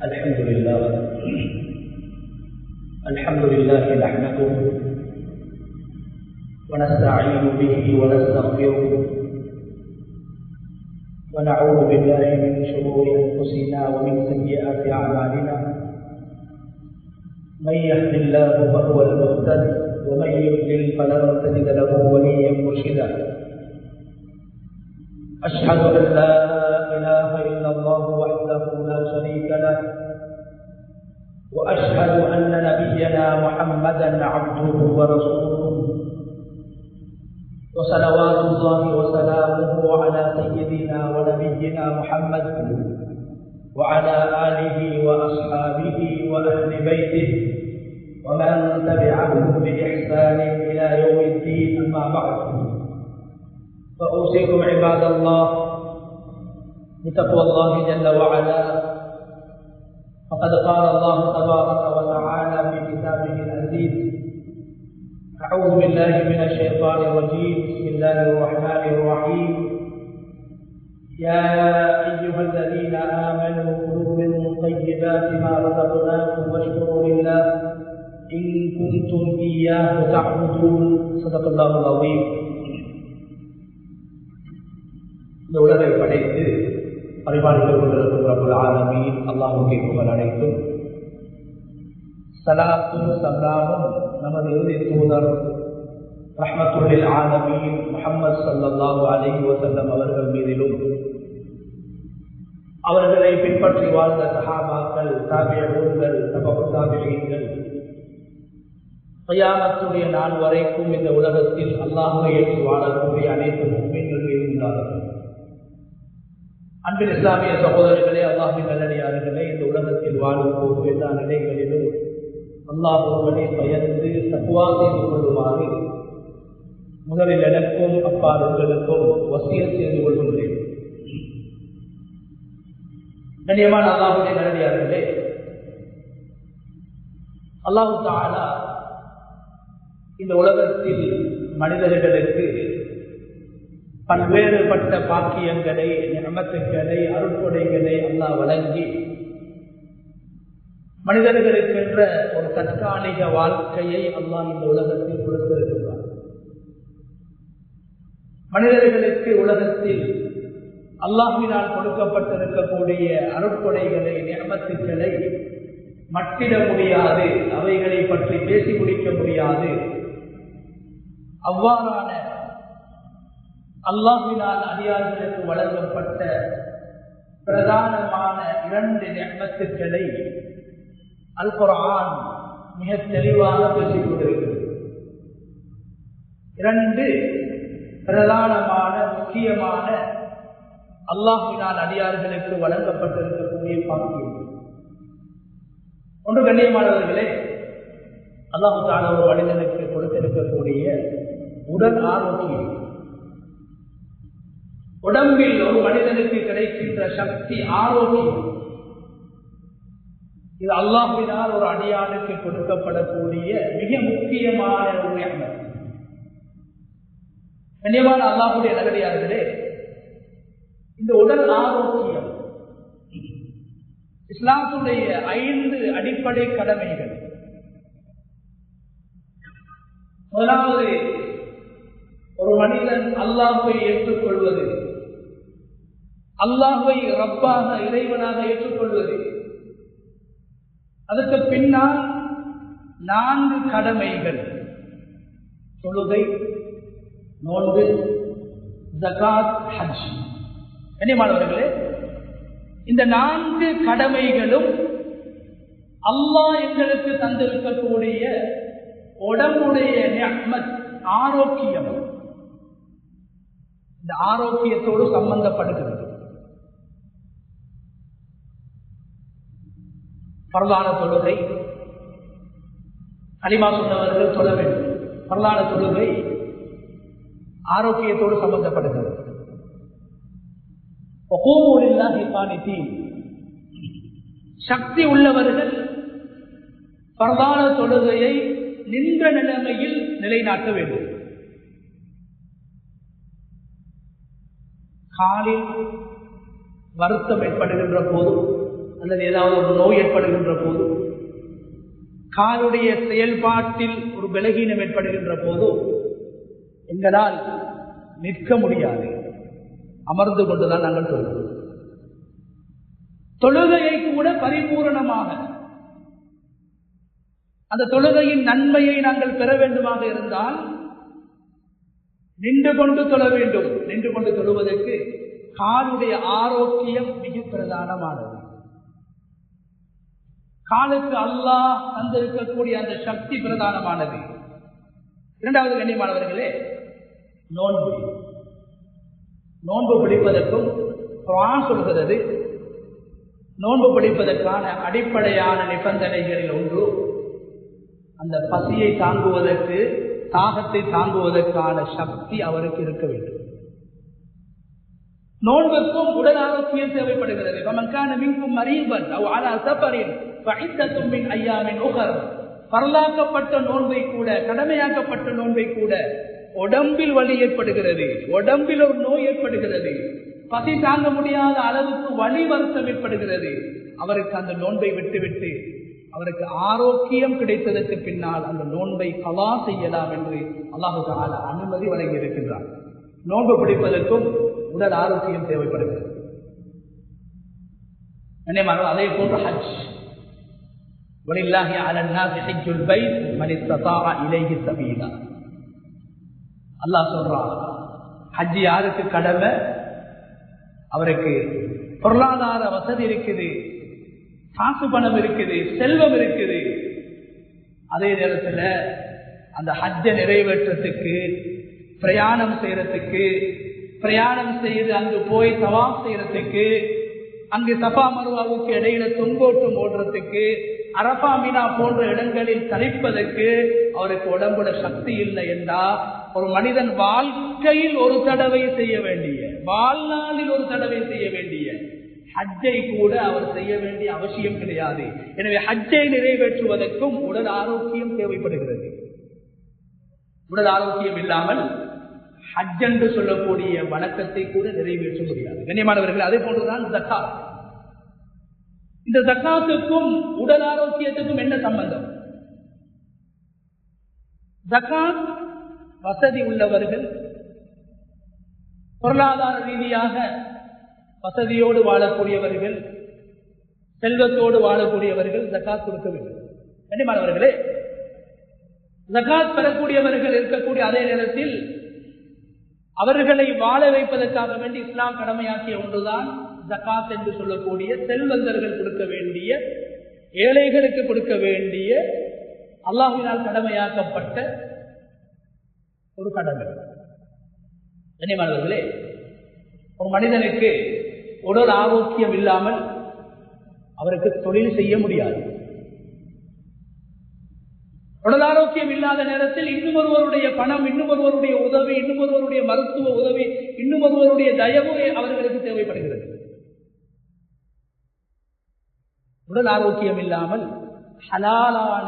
الحمد لله نحمده ونستعين به ونستغفره ونعوذ بالله من شرور أنفسنا ومن سيئات أعمالنا من يهد الله فهو المهتد ومن يضلل فلن تجد له وليا مرشدا أشهد أن لا إله إلا الله وحده لا شريك له وأشهد أن نبينا محمدا عبده ورسوله وصلوات الله وسلامه على سيدنا ونبينا محمد وعلى آله وأصحابه وأهل بيته ومن تبعهم بإحسان إلى يوم الدين. أما بعد فأوصيكم عباد الله بتقوى الله جل وعلا، فقد قال الله تبارك وتعالى في كتابه العزيز: أعوذ بالله من الشيطان الرجيم، بسم الله الرحمن الرحيم. يا أيها الذين آمنوا كلوا من طيبات ما رزقناكم واشكروا لله إن كنتم إياه تعبدون. صدق الله العظيم. இந்த உலகை படைத்து பரிமாறித்துக் கொண்டிருக்கும் ரப்புல் ஆலமீன் அல்லாஹ்வுக்கே புகழ் அனைத்தும். ஸலாத்தும் ஸலாமும் நமது இறுதி தூதர் ரஹ்மத்துல் லில் ஆலமீன் முஹம்மது ஸல்லல்லாஹு அலைஹி வஸல்லம் அவர்கள் மீதிலும், அவர்களை பின்பற்றி வாழ்ந்த சஹாபாக்கள், தாபிஊன்கள், தபஉ தாபிஈன்கள், கியாமத்துடைய நாள் வரைக்கும் இந்த உலகத்தில் அல்லாஹ்வை ஏற்று வாழக்கூடிய அனைத்து முஃமின்கள் மீது உண்டாகும். அன்பின் இஸ்லாமிய சகோதரர்களே, அல்லாஹ்வின் நல்லடியார்களே, இந்த உலகத்தில் வாழும் போது எல்லா நிலைகளிலும் அல்லாஹ் ஒருவனை பயந்து தக்வா செய்து கொள்ளுமாறு முதலில் எனக்கும் அப்பால் உங்களுக்கும் வசியத் செய்து கொள்கின்றேன். கண்ணியமான அல்லாஹ்வுடைய நல்லடியார்களே, அல்லாஹ் தஆலா இந்த உலகத்தில் மனிதர்களுக்கு பல்வேறுபட்ட பாக்கியங்களை, நிஅமத்துக்களை, அருட்கொடைகளை அல்லாஹ் வழங்கி மனிதர்களுக்கென்ற ஒரு தற்காலிக வாழ்க்கையை அல்லாஹ் இந்த உலகத்தில் கொடுத்திருக்கிறார். மனிதர்களுக்கு உலகத்தில் அல்லாஹ்வினால் கொடுக்கப்பட்டிருக்கக்கூடிய அருட்கொடைகளை, நிஅமத்துக்களை மட்டிட முடியாது, அவைகளை பற்றி பேசி முடிக்க முடியாது. அவ்வாறான அல்லாஹ்வினால் அடியார்களுக்கு வழங்கப்பட்ட பிரதானமான 2 நிஅமத்துக்களை அல் குர்ஆன் மிக தெளிவாக பேசிக் கொண்டிருக்கிறது. 2 பிரதானமான முக்கியமான அல்லாஹ்வினால் அடியார்களுக்கு வழங்கப்பட்டிருக்கக்கூடிய பாக்கியம். ஒன்று, கண்ணியமானவர்களே, அல்லாஹ் தஆலா ஒரு மனிதனுக்கு கொடுத்திருக்கக்கூடிய உடல் ஆரோக்கியம். உடம்பில் ஒரு மனிதனுக்கு கிடைக்கின்ற சக்தி, ஆரோக்கியம், இது அல்லாஹ்வினால் ஒரு அடியானுக்கு கொடுக்கப்படக்கூடிய மிக முக்கியமான ஒரு நிஅமத். கண்ணியமான அல்லாஹ்வுடைய நல்லடியார்களே, இந்த உடல் ஆரோக்கியம் இஸ்லாமுடைய 5 அடிப்படை கடமைகள். முதலாவது, ஒரு மனிதன் அல்லாஹ்வை ஏற்றுக்கொள்வது, அல்லாஹ்வை ரப்பாக, இறைவனாக ஏற்றுக்கொள்வது. அதற்கு பின்னால் 4 கடமைகள்: தொழுகை, நோன்பு, ஜகாத், ஹஜ். கண்ணியமானவர்களே, இந்த 4 கடமைகளும் அல்லாஹ் எங்களுக்கு தந்திருக்கக்கூடிய உடம்புடைய நிஅமத், ஆரோக்கியம், இந்த ஆரோக்கியத்தோடு சம்பந்தப்படுகிறது. பரலான தொழுகை, கலிமா சொன்னவர்கள் தொழ வேண்டும். பரலான தொழுகை ஆரோக்கியத்தோடு சம்பந்தப்படுகிறது. சக்தி உள்ளவர்கள் பரலான தொழுகையை நின்ற நிலைமையில் நிலைநாட்ட வேண்டும். காலில் வருத்தம் ஏற்படுகின்ற போது அல்லது ஏதாவது ஒரு நோய் ஏற்படுகின்ற போது, காலுடைய செயல்பாட்டில் ஒரு பலகீனம் ஏற்படுகின்ற போது எங்களால் நிற்க முடியாது, அமர்ந்து கொண்டுதான் நாங்கள் தொழுகிறோம். தொழுகையை கூட பரிபூரணமாக அந்த தொழுகையின் நன்மையை நாங்கள் பெற வேண்டுமாக இருந்தால் நின்று கொண்டு தொழ வேண்டும். நின்று கொண்டு தொழுவதற்கு காலுடைய ஆரோக்கியம் மிக பிரதானமானது. காலுக்கு அல்லாஹ் தந்திருக்கக்கூடிய அந்த சக்தி பிரதானமானது. இரண்டாவது கண்ணியமானவர்களே, நோன்பு. நோன்பு பிடிப்பதற்கும் குர்ஆன் சொல்கிறது, நோன்பு பிடிப்பதற்கான அடிப்படையான நிபந்தனைகளில் ஒன்று அந்த பசியை தாங்குவதற்கு, தாகத்தை தாங்குவதற்கான சக்தி அவருக்கு இருக்க வேண்டும். நோன்புக்கும் உடல் ஆரோக்கியம் தேவைப்படுகிறது. பரலாக்கப்பட்ட நோன்பை கூட, கடமையாக்கப்பட்ட நோன்பை கூட உடம்பில் வலி ஏற்படுகிறது, உடம்பில் ஒரு நோய் ஏற்படுகிறது, பசி தாங்க முடியாத அளவுக்கு வலி வருத்தம் ஏற்படுகிறது. அவருக்கு அந்த நோன்பை விட்டுவிட்டு அவருக்கு ஆரோக்கியம் கிடைத்ததற்கு பின்னால் அந்த நோன்பை கலா செய்யலாம் என்று அல்லாஹ் தஆலா அனுமதி வழங்கி இருக்கின்றார். நோன்பு பிடிப்பதற்கும் உடல் ஆரோக்கியம் தேவைப்படுகிறது. அதே போன்று ஹஜ், வலில்லாஹி அலன் நாஸி ஹஜ்ஜுல் பைத் மன் இஸ்ததாஅ இலைஹி சபீலா. அல்லாஹ் சொல்றான், ஹஜ் யாருக்கு கடமை? அவருக்கு பொருளாதார வசதி இருக்குது, காசு பணம் இருக்குது, செல்வம் இருக்குது. அதே நேரத்தில் அந்த ஹஜ்ஜை நிறைவேற்றத்துக்கு, பிரயாணம் செய்யறதுக்கு, பிரயாணம் செய்து அங்கு போய் தவாஃப் செய்யறதுக்கு, அங்கு சஃபா மர்வாவுக்கு இடையில தொங்கோட்டம் ஓடுறதுக்கு, அரஃபா மினா போன்ற இடங்களில் தரிப்பதற்கு அவருக்கு உடம்புல சக்தி இல்லை என்றால், ஒரு மனிதன் வாழ்க்கையில் ஒரு தடவை செய்ய வேண்டிய, வாழ்நாளில் ஒரு தடவை செய்ய வேண்டிய ஹஜ்ஜை கூட அவர் செய்ய வேண்டிய அவசியம் கிடையாது. எனவே ஹஜ்ஜை நிறைவேற்றுவதற்கும் உடல் ஆரோக்கியம் தேவைப்படுகிறது. உடல் ஆரோக்கியம் இல்லாமல் ஹஜ் என்று சொல்லக்கூடிய வணக்கத்தை கூட நிறைவேற்ற முடியாது. கண்ணியமானவர்கள், அதே போன்றுதான் ஜக்காத். இந்த ஜக்காத்துக்கும் உடல் ஆரோக்கியத்துக்கும் என்ன சம்பந்தம்? ஜக்காத் வசதி உள்ளவர்கள், பொருளாதார ரீதியாக வசதியோடு வாழக்கூடியவர்கள், செல்வத்தோடு வாழக்கூடியவர்கள் ஜக்காத் கொடுக்க வேண்டும். கண்ணியமானவர்களே, ஜக்காத் பெறக்கூடியவர்கள் இருக்கக்கூடிய அதே நேரத்தில் அவர்களை வாழ வைப்பதற்காக வேண்டி இஸ்லாம் கடமையாக்கிய ஒன்றுதான் ஜக்காத் என்று சொல்லக்கூடிய செல்வந்தர்கள் கொடுக்க வேண்டிய, ஏழைகளுக்கு கொடுக்க வேண்டிய அல்லாஹ்வினால் கடமையாக்கப்பட்ட ஒரு கடமை. கண்ணியமானவர்களே, ஒரு மனிதனுக்கு உடல் ஆரோக்கியம் இல்லாமல் அவருக்கு தொழில் செய்ய முடியாது. உடல் ஆரோக்கியம் இல்லாத நேரத்தில் இன்னும் ஒருவருடைய பணம், இன்னும் ஒருவருடைய உதவி, இன்னும் ஒருவருடைய மருத்துவ உதவி, இன்னும் ஒருவருடைய தயவு அவர்களுக்கு தேவைப்படுகிறது. உடல் ஆரோக்கியம் இல்லாமல் ஹலாலான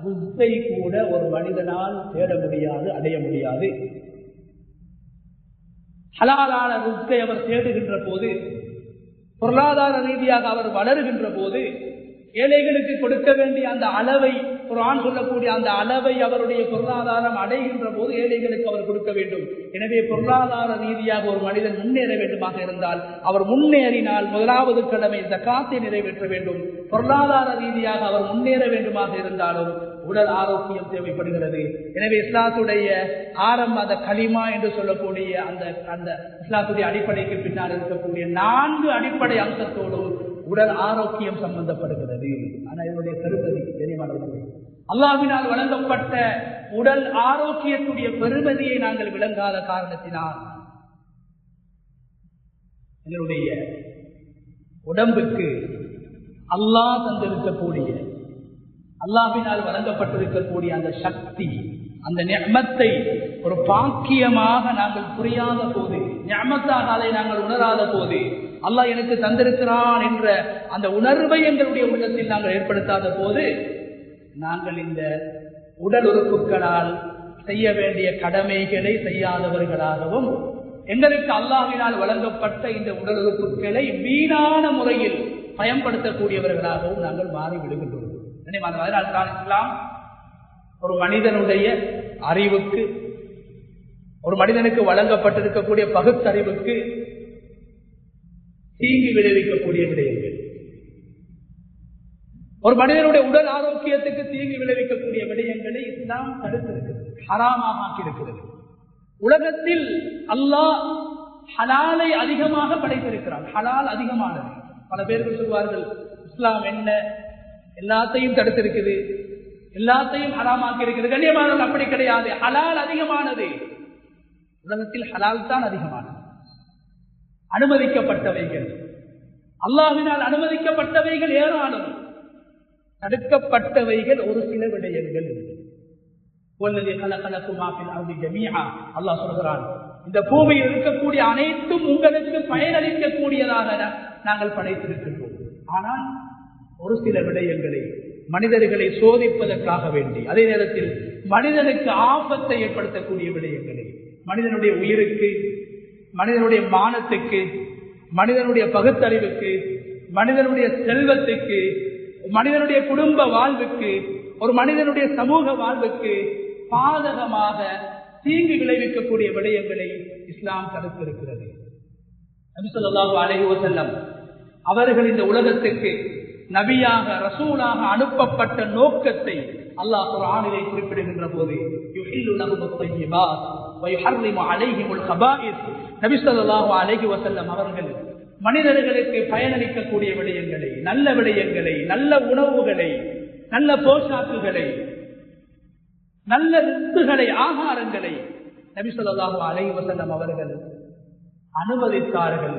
ரிஸ்கை கூட ஒரு மனிதனால் தேட முடியாது, அடைய முடியாது. ஹலாலான ரிஸ்கை அவர் தேடுகின்ற போது, பொருளாதார ரீதியாக அவர் வளருகின்ற போது, ஏழைகளுக்கு கொடுக்க வேண்டிய அந்த அளவை, குர்ஆன் சொல்லக்கூடிய அந்த அளவை அவருடைய பொருளாதாரம் அடைகின்ற போது ஏழைகளுக்கு அவர் கொடுக்க வேண்டும். எனவே பொருளாதார ரீதியாக ஒரு மனிதன் முன்னேற வேண்டுமாக இருந்தால், அவர் முன்னேறினால் முதலாவது கடமை ஜக்காத்தை நிறைவேற்ற வேண்டும். பொருளாதார ரீதியாக அவர் முன்னேற வேண்டுமாக இருந்தாலும் உடல் ஆரோக்கியம் தேவைப்படுகிறது. எனவே இஸ்லாத்துடைய ஆரம்ப அந்த கலிமா என்று சொல்லக்கூடிய அந்த இஸ்லாத்துடைய அடிப்படைக்கு பின்னால் இருக்கக்கூடிய 4 அடிப்படை அம்சத்தோடும் உடல் ஆரோக்கியம் சம்பந்தப்படுகிறது. ஆனால் இதனுடைய பெருமதி தெரியுமானவர்களே, அல்லாஹ்வினால் வழங்கப்பட்ட உடல் ஆரோக்கியத்துடைய பெருமதியை நாங்கள் விளங்காத காரணத்தினால் எங்களுடைய உடம்புக்கு அல்லாஹ் தந்திருக்கக்கூடிய, அல்லாஹ்வினால் வழங்கப்பட்டிருக்கக்கூடிய அந்த சக்தி, அந்த நிஅமத்தை ஒரு பாக்கியமாக நாங்கள் புரியாத போது, நிஅமத்தாக அதை நாங்கள் உணராத போது, அல்லாஹ் எனக்கு தந்திருக்கிறான் என்ற அந்த உணர்வை எங்களுடைய உள்ளத்தில் நாங்கள் ஏற்படுத்தாத போது, நாங்கள் இந்த உடல் உறுப்புகளால் செய்ய வேண்டிய கடமைகளை செய்யாதவர்களாகவும், எங்களுக்கு அல்லாஹ்வினால் வழங்கப்பட்ட இந்த உடல் உறுப்புகளை வீணான முறையில் பயன்படுத்தக்கூடியவர்களாகவும் நாங்கள் மாறி விடுகின்றோம். அதனால் தான் இஸ்லாம் ஒரு மனிதனுடைய அறிவுக்கு, ஒரு மனிதனுக்கு வழங்கப்பட்டிருக்கக்கூடிய பகுத்தறிவுக்கு தீங்கு விளைவிக்கக்கூடிய விடயங்கள், ஒரு மனிதனுடைய உடல் ஆரோக்கியத்துக்கு தீங்கு விளைவிக்கக்கூடிய விடயங்களை இஸ்லாம் தடுத்திருக்கிறது, ஹராமாக ஆக்கியிருக்கிறது. உலகத்தில் அல்லாஹ் ஹலாலை அதிகமாக படைத்திருக்கிறான். ஹலால் அதிகமானது. பல பேர்கள் சொல்வார்கள் இஸ்லாம் என்ன எல்லாத்தையும் தடுத்திருக்குது, எல்லாத்தையும் ஹராமாக்கி இருக்கிறது. கண்ணியமானது அப்படி கிடையாது. ஹலால் அதிகமானது. உலகத்தில் ஹலால் தான் அதிகமானது. அனுமதிக்கப்பட்டவைகள், அல்லாஹ்வினால் அனுமதிக்கப்பட்டவைகள் ஏராளம், தடுக்கப்பட்டவைகள் ஒரு சில விடயங்கள். அல்லாஹ் சொல்கிறான், இந்த பூமியில் இருக்கக்கூடிய அனைத்தும் உங்களுக்கு பயனளிக்கக்கூடியதாக நாங்கள் படைத்திருக்கின்றோம். ஆனால் ஒரு சில விடயங்களை மனிதர்களை சோதிப்பதற்காக வேண்டி, அதே நேரத்தில் மனிதனுக்கு ஆபத்தை ஏற்படுத்தக்கூடிய விடயங்களை, மனிதனுடைய உயிருக்கு, மனிதனுடைய மானத்துக்கு, மனிதனுடைய பகுத்தறிவுக்கு, மனிதனுடைய செல்வத்துக்கு, மனிதனுடைய குடும்ப வாழ்வுக்கு, ஒரு மனிதனுடைய சமூக வாழ்வுக்கு பாதகமாக தீங்கு விளைவிக்கக்கூடிய விடயங்களை இஸ்லாம் தடுத்திருக்கிறது. நபி ஸல்லல்லாஹு அலைஹி வஸல்லம் அவர்கள் இந்த உலகத்துக்கு நபியாக ரசூலாக அனுப்பப்பட்ட நோக்கத்தை அல்லாஹ் குர்ஆனிலே குறிப்பிடுகின்ற போது யுஹில்லு லஹுமுத் தய்யிபாத் வ யுஹர்ரிமு அலைஹிமுல் கபாயிஸ், நபி ஸல்லல்லாஹு அலைஹி வஸல்லம் அவர்கள் மனிதர்களுக்கு பயனளிக்கக்கூடிய விடயங்களை, நல்ல விடயங்களை, நல்ல உணவுகளை, நல்ல போஷாக்குகளை, நல்ல ரிஸ்குகளை, ஆகாரங்களை நபி ஸல்லல்லாஹு அலைஹி வஸல்லம் அவர்கள் அனுமதித்தார்கள்.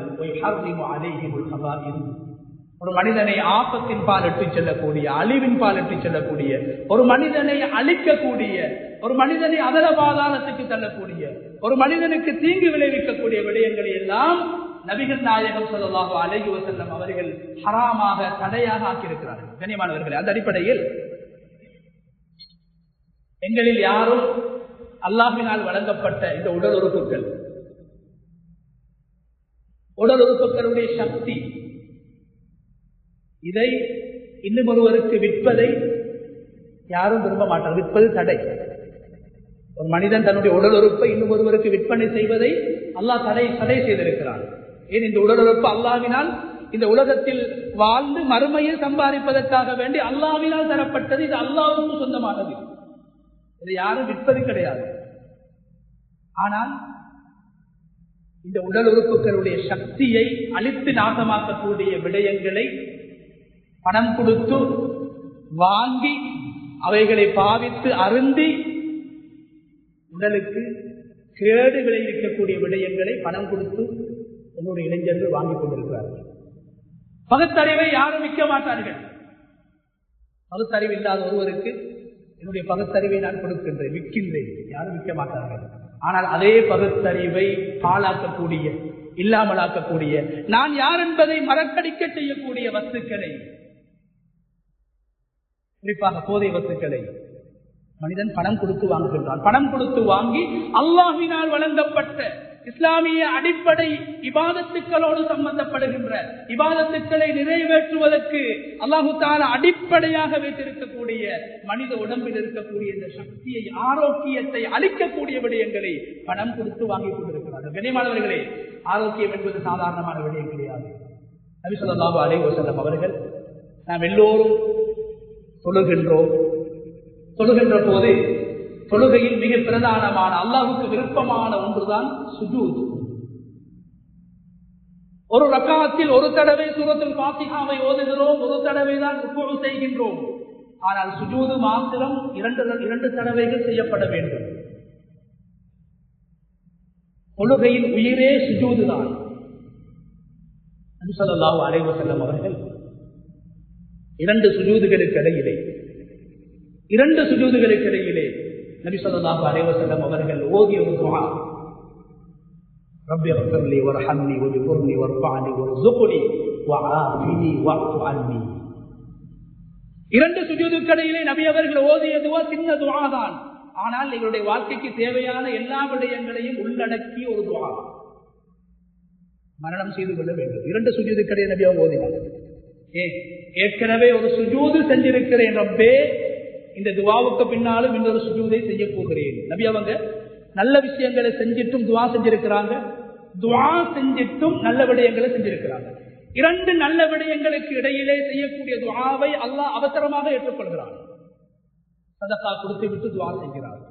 ஒரு மனிதனை ஆபத்தின் பால் இட்டுச் செல்லக்கூடிய, அழிவின் பால் இட்டுச் செல்லக்கூடிய, ஒரு மனிதனை அழிக்கக்கூடிய, ஒரு மனிதனை அதல பாதாளத்துக்கு தள்ளக்கூடிய, ஒரு மனிதனுக்கு தீங்கு விளைவிக்கக்கூடிய விடயங்களை எல்லாம் நபிகள் நாயகம் ஸல்லல்லாஹு அலைஹி வஸல்லம் அவர்கள் ஹராமாக, தடையாக ஆக்கியிருக்கிறார்கள். கண்ணியமானவர்களே, அந்த அடிப்படையில் எங்களில் யாரும் அல்லாஹ்வினால் வழங்கப்பட்ட இந்த உடல் உறுப்புகள், உடல் உறுப்புகளுடைய சக்தி, இதை இன்னும் ஒருவருக்கு விற்பதை யாரும் விரும்ப மாட்டார். விற்பது தடை. ஒரு மனிதன் தன்னுடைய உடல் உறுப்பை இன்னும் ஒருவருக்கு விற்பனை செய்வதை அல்லாஹ் தடை செய்திருக்கிறான். ஏன்? இந்த உடல் உறுப்பு அல்லாஹ்வினால் இந்த உலகத்தில் வாழ்ந்து மறுமையை சம்பாதிப்பதற்காக வேண்டி அல்லாஹ்வினால் தரப்பட்டது. இது அல்லாஹ்வுக்கு சொந்தமானது. இதை யாரும் விற்பது கிடையாது. ஆனால் இந்த உடல் உறுப்புகளுடைய சக்தியை அழித்து நாசமாக்கக்கூடிய விடயங்களை பணம் கொடுத்து வாங்கி, அவைகளை பாவித்து அருந்தி உடலுக்கு கேடு விளைவிக்கக்கூடிய விடயங்களை பணம் கொடுத்து என்னுடைய இளைஞர்கள் வாங்கிக் கொண்டிருக்கிறார்கள். பகுத்தறிவை யாரும் விற்க மாட்டார்கள். பகுத்தறிவு இல்லாத ஒருவருக்கு என்னுடைய பகுத்தறிவை நான் கொடுக்கின்றேன், விற்கின்றேன், யாரும் விற்க மாட்டார்கள். ஆனால் அதே பகுத்தறிவை பாழாக்கக்கூடிய, இல்லாமலாக்கக்கூடிய, நான் யார் என்பதை மறக்கடிக்க செய்யக்கூடிய வஸ்துக்களை, குறிப்பாக போதை வஸ்துக்களை மனிதன் பணம் கொடுத்து வாங்குகின்றான். பணம் கொடுத்து வாங்கி அல்லாஹ்வினால் வழங்கப்பட்ட இஸ்லாமிய அடிப்படை இபாதத்துக்களோடு சம்பந்தப்படுகின்ற இபாதத்துக்களை நிறைவேற்றுவதற்கு அல்லாஹு தஆலா அடிப்படையாக வைத்திருக்கக்கூடிய மனித உடம்பில் இருக்கக்கூடிய இந்த சக்தியை, ஆரோக்கியத்தை அளிக்கக்கூடிய விடயங்களை பணம் கொடுத்து வாங்கிக் கொண்டிருக்கிறார்கள். கண்ணியமானவர்களே, ஆரோக்கியம் என்பது சாதாரணமான விடயம் கிடையாது. நபி ஸல்லல்லாஹு அலைஹி வஸல்லம் அவர்கள், நாம் எல்லோரும் தொழுகின்ற போது தொழுகையில் மிக பிரதானமான, அல்லாஹ்வுக்கு விருப்பமான ஒன்றுதான் சுஜூத். ஒரு ரக்காத்தில் ஒரு தடவை சூரத்துல் ஃபாத்திஹாவை ஓதுகிறோம், ஒரு தடவை தான் ருக்கூ செய்கின்றோம். ஆனால் சுஜூது மாத்திரம் இரண்டு தடவைகள் செய்யப்பட வேண்டும். தொழுகையின் உயிரே சுஜூது தான். நபி ஸல்லல்லாஹு அலைஹி வஸல்லம் அவர்கள் இரண்டு சுஜூதுகளுக்கு இடையிலே நபி ஸல்லல்லாஹு அலைஹி வஸல்லம் அவர்கள் ஓதிய ஒரு துஆ, ரப்பி இக்ஃபிர்லி வர்ஹம்னி வஜ்புர்னி வர்ஃபஅனி வர்ஸுக்னி வஆஃபினி வஅஃபு அன்னி. இரண்டு சுஜூதுக்கு இடையிலே நபி அவர்கள் ஓதிய துஆ சின்ன துஆ தான். ஆனால் எங்களுடைய வாழ்க்கைக்கு தேவையான எல்லா விடயங்களையும் உள்ளடக்கிய ஒரு துஆ. மரணம் செய்து கொள்ள வேண்டும். இரண்டு சுஜூதுக்கு இடையே நபி அவங்க ஓதினார். ஏற்கனவே ஒரு சுஜூது செஞ்சிருக்கிறேன் ரப்பே, இந்த துவாவுக்கு பின்னாலும் இன்னொரு சுஜூதை செய்ய போகிறேன். நபி அவங்க நல்ல விஷயங்களை செஞ்சிட்டும் துவா செஞ்சிருக்கிறாங்க, துவா செஞ்சிட்டும் நல்ல விடயங்களை செஞ்சிருக்கிறாங்க. இரண்டு நல்ல விடயங்களுக்கு இடையிலே செய்யக்கூடிய துவாவை அல்லாஹ் அவசரமாக ஏற்றுக்கொள்கிறார். சதகா கொடுத்து விட்டு துவா செய்கிறார்,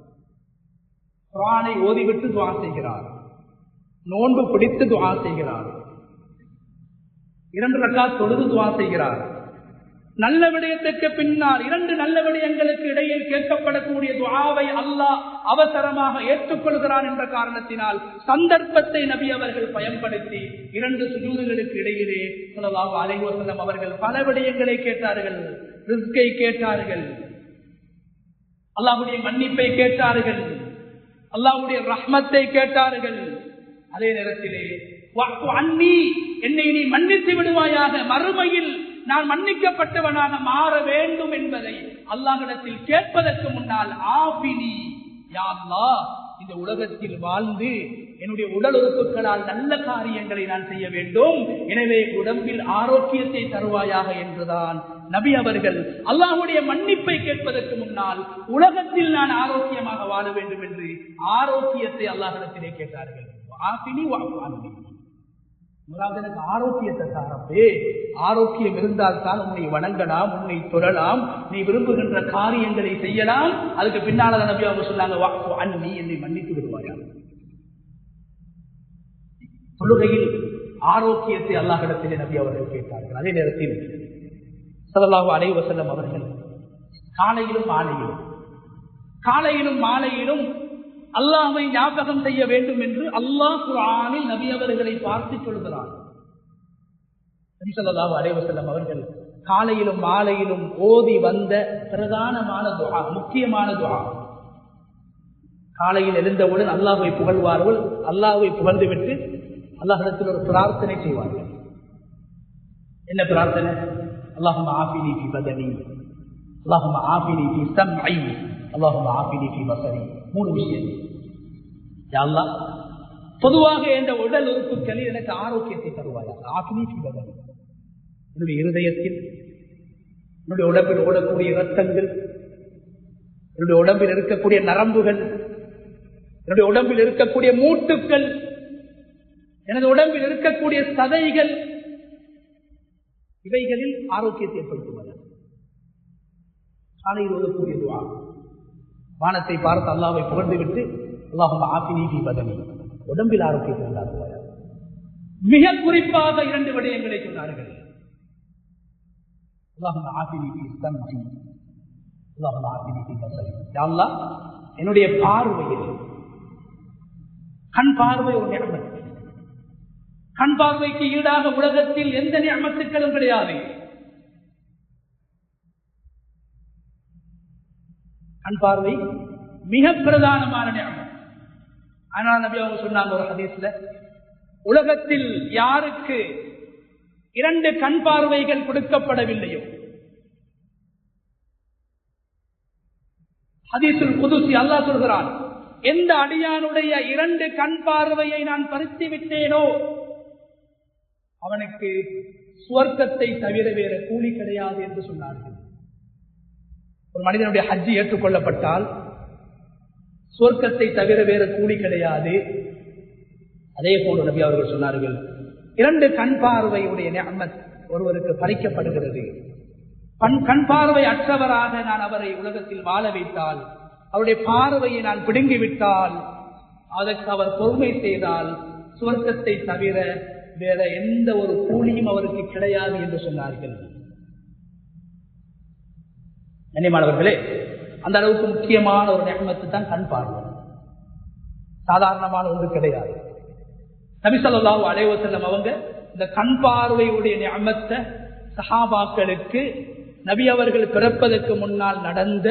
குர்ஆனை ஓதிவிட்டு துவா செய்கிறார், நோன்பு பிடித்து துவா செய்கிறார், 2 ரக்காத் தொழுது துவா செய்கிறார். நல்ல விடயத்துக்கு பின்னால் இரண்டு நல்ல விடயங்களுக்கு இடையில் கேட்கப்படக்கூடிய துஆவை அல்லாஹ் அவசரமாக ஏற்றுக்கொள்கிறான் என்ற காரணத்தினால் சந்தர்ப்பத்தை நபி அவர்கள் பயன்படுத்தி 2 சுஜூதுகளுக்கு இடையிலே ஸல்லல்லாஹு அலைஹி வஸல்லம் அவர்கள் பல விடயங்களை கேட்டார்கள். ரிஸ்கை கேட்டார்கள், அல்லாஹ்வுடைய மன்னிப்பை கேட்டார்கள், அல்லாஹ்வுடைய ரஹ்மத்தை கேட்டார்கள். அதே நேரத்திலே வஅஃபு அன்னி, என்னை நீ மன்னித்து விடுவாயாக, மறுமையில் நான் மன்னிக்கப்பட்டவனாக மாற வேண்டும் என்பதை அல்லாஹ்விடத்தில் கேட்பதற்கு முன்னால் ஆஃபினி, யா அல்லாஹ், இந்த உலகத்தில் வாழ்ந்து என்னுடைய உடல் உறுப்புகளால் நல்ல காரியங்களை நான் செய்ய வேண்டும், எனவே உடம்பில் ஆரோக்கியத்தை தருவாயாக என்றுதான் நபி அவர்கள் அல்லாஹ்வுடைய மன்னிப்பை கேட்பதற்கு முன்னால் உலகத்தில் நான் ஆரோக்கியமாக வாழ வேண்டும் என்று ஆரோக்கியத்தை அல்லாஹ்விடத்திலே கேட்டார்கள். ஆஃபினி வஅஃபு அன்னி, எனக்கு ஆரோக்கியத்தை தாரப்பே, ஆரோக்கியம் இருந்தால் தான் உன்னை வணங்கலாம், உன்னை தொழலாம், நீ விரும்புகின்ற காரியங்களை செய்யலாம். அதுக்கு பின்னால நபி அவங்க சொன்னாங்க, வஅஃபு அன்னி, என்னை மன்னித்து விடுவாயா. தொழுகையில் ஆரோக்கியத்தை அல்லாஹ்விடத்திலே நபி அவர்கள் கேட்டார்கள். அதே நேரத்தில் ஸல்லல்லாஹு அலைஹி வஸல்லம் அவர்கள் காலையிலும் மாலையிலும் அல்லாஹ்வை ஞாபகம் செய்ய வேண்டும் என்று அல்லாஹ் குர்ஆனில் நபி அவர்களை பார்த்து சொல்கிறார். நபி ஸல்லல்லாஹு அலைஹி வஸல்லம் அவர்கள் காலையிலும் மாலையிலும் ஓதி வந்த பிரதானமான துஆ, முக்கியமான துஆ, காலையில் எழுந்தவுடன் அல்லாஹ்வை புகழ்வார்கள். அல்லாஹ்வை புகழ்ந்துவிட்டு அல்லாஹ்விடத்தில் ஒரு பிரார்த்தனை செய்வார்கள். என்ன பிரார்த்தனை? அல்லாஹும்ம ஆஃபினி ஃபீ பதனி, அல்லாஹும்ம ஆஃபினி ஃபீ சம்இ, அல்லாஹும்ம ஆஃபினி ஃபீ பஸரி. 3 விஷயம். யா அல்லாஹ், பொதுவாக இந்த உடல் உறுப்புகளில் எனக்கு ஆரோக்கியத்தை தருவாயாக. ஆஃபினி ஃபீ பதனி, என்னுடைய இருதயத்தில், என்னுடைய உடம்பில் ஓடக்கூடிய இரத்தங்கள், என்னுடைய உடம்பில் இருக்கக்கூடிய நரம்புகள், என்னுடைய உடம்பில் இருக்கக்கூடிய மூட்டுக்கள், எனது உடம்பில் இருக்கக்கூடிய சதைகள், இவைகளில் ஆரோக்கியத்தை ஏற்படுத்துவது. காலையில் ஓதக்கூடிய துஆ, வானத்தை பார்த்து அல்லாஹ்வை புகழ்ந்துவிட்டு அல்லாஹும்ம ஆஃபினி ஃபீ பதனி, உடம்பில் ஆரோக்கியத்தை உண்டாக்குவாயா. மிக குறிப்பாக 2 விடயங்களை சொன்னார்கள். அல்லாஹும்ம ஆஃபினி ஃபீ சம்இ, அல்லாஹும்ம ஆஃபினி ஃபீ பஸரி. யா அல்லாஹ், என்னுடைய பார்வையில், கண் பார்வை ஒரு நிஅமத். கண் பார்வைக்கு ஈடாக உலகத்தில் எந்த நிஅமத்துக்களும் கிடையாது. கண் பார்வை மிக பிரதானமான நிஅமத். ஆனால் நபி அவங்க சொன்னாங்க ஒரு ஹதீஸ்ல, உலகத்தில் யாருக்கு 2 கண் பார்வைகள் கொடுக்கப்படவில்லையோ, ஹதீஸுல் குதுஸி அல்லாஹ் சொல்கிறான், எந்த அடியானுடைய 2 கண் பார்வையை நான் பறித்து விட்டேனோ அவனுக்கு சுவர்க்கத்தை தவிர வேற கூலி கிடையாது என்று சொன்னார்கள். ஒரு மனிதனுடைய ஹஜ்ஜி ஏற்றுக்கொள்ளப்பட்டால் சுவர்க்கத்தை தவிர வேற கூலி கிடையாது. அதே போன்று நபி அவர்கள் சொன்னார்கள், 2 கண் பார்வையுடைய நிஅமத் ஒருவருக்கு பறிக்கப்படுகிறது. கண் பார்வை அற்றவராக நான் அவரை உலகத்தில் வாழ வைத்தால், அவருடைய பார்வையை நான் பிடுங்கிவிட்டால், அதற்கு அவர் பொறுமை செய்தால் சுவர்க்கத்தை தவிர வேற எந்த ஒரு கூலியும் அவருக்கு கிடையாது என்று சொன்னார்கள். கண்ணியமானவர்களே, அந்த அளவுக்கு முக்கியமான ஒரு நிஅமத்து தான் கண் பார்வை. சாதாரணமான ஒன்று கிடையாது. நபி ஸல்லல்லாஹு அலைஹி வஸல்லம் அவங்க இந்த கண் பார்வையுடைய நிஅமத்தை சஹாபாக்களுக்கு நபி அவர்கள் பிறப்பதற்கு முன்னால் நடந்த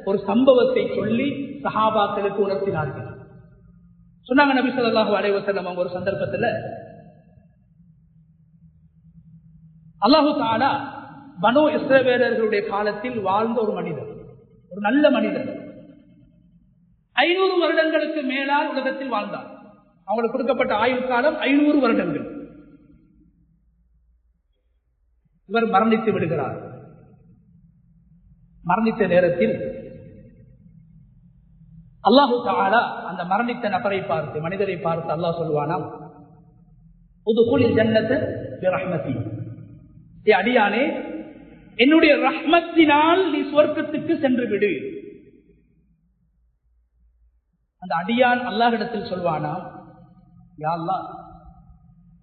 ஒரு சம்பவத்தை சொல்லி சஹாபாக்களுக்கு உணர்த்தினார்கள். சொன்னாங்க நபி ஸல்லல்லாஹு அலைஹி வஸல்லம் அவங்க ஒரு சந்தர்ப்பத்தில், அல்லாஹு தஆலா பனு இஸ்ரவேலர்களுடைய காலத்தில் வாழ்ந்த ஒரு மனிதர், ஒரு நல்ல மனிதர், 500 வருடங்களுக்கு மேலால் உலகத்தில் வாழ்ந்தார். அவங்களுக்கு கொடுக்கப்பட்ட ஆயுள் காலம் 500 வருடங்கள். இவர் மரணித்து விடுகிறார். மரணித்த நேரத்தில் அல்லாஹு தஆலா அந்த மரணித்த நபரை பார்த்து, மனிதரை பார்த்து அல்லாஹ் சொல்வானாம், உதுகுலில் ஜன்னத பிரஹ்மதி, அடியானே என்னுடைய ரஹ்மத்தினால் நீ சொர்க்கத்துக்கு சென்று விடு. அந்த அடியான் அல்லாஹ்விடத்தில் சொல்வானாம், யா அல்லாஹ்,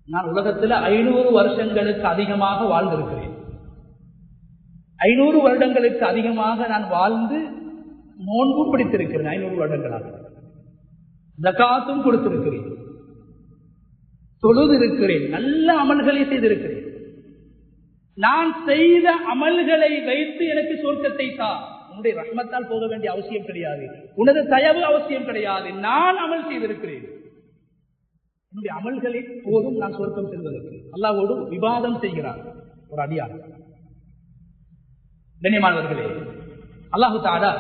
நான் உலகத்தில் 500 வருஷங்களுக்கு அதிகமாக வாழ்ந்திருக்கிறேன். 500 வருடங்களுக்கு அதிகமாக நான் வாழ்ந்து நோன்பு பிடித்திருக்கிறேன். 500 வருடங்களாக ஜகாத்தும் கொடுத்திருக்கிறேன், தொழுது இருக்கிறேன், நல்ல அமல்களை செய்திருக்கிறேன். நான் செய்த அமல்களை வைத்து எனக்கு சொர்க்கத்தை தா. உன்னுடைய ரஹ்மத்தால் போக வேண்டிய அவசியம் கிடையாது, உனது தயவு அவசியம் கிடையாது. நான் அமல் செய்திருக்கிறேன், என்னுடைய அமல்களை போதும் நான் சொர்க்கம் செல்வதற்கு. அல்லாஹ்வோடு விவாதம் செய்கிறார் ஒரு அடியார். கண்ணியமானவர்களே, அல்லாஹு தஆலா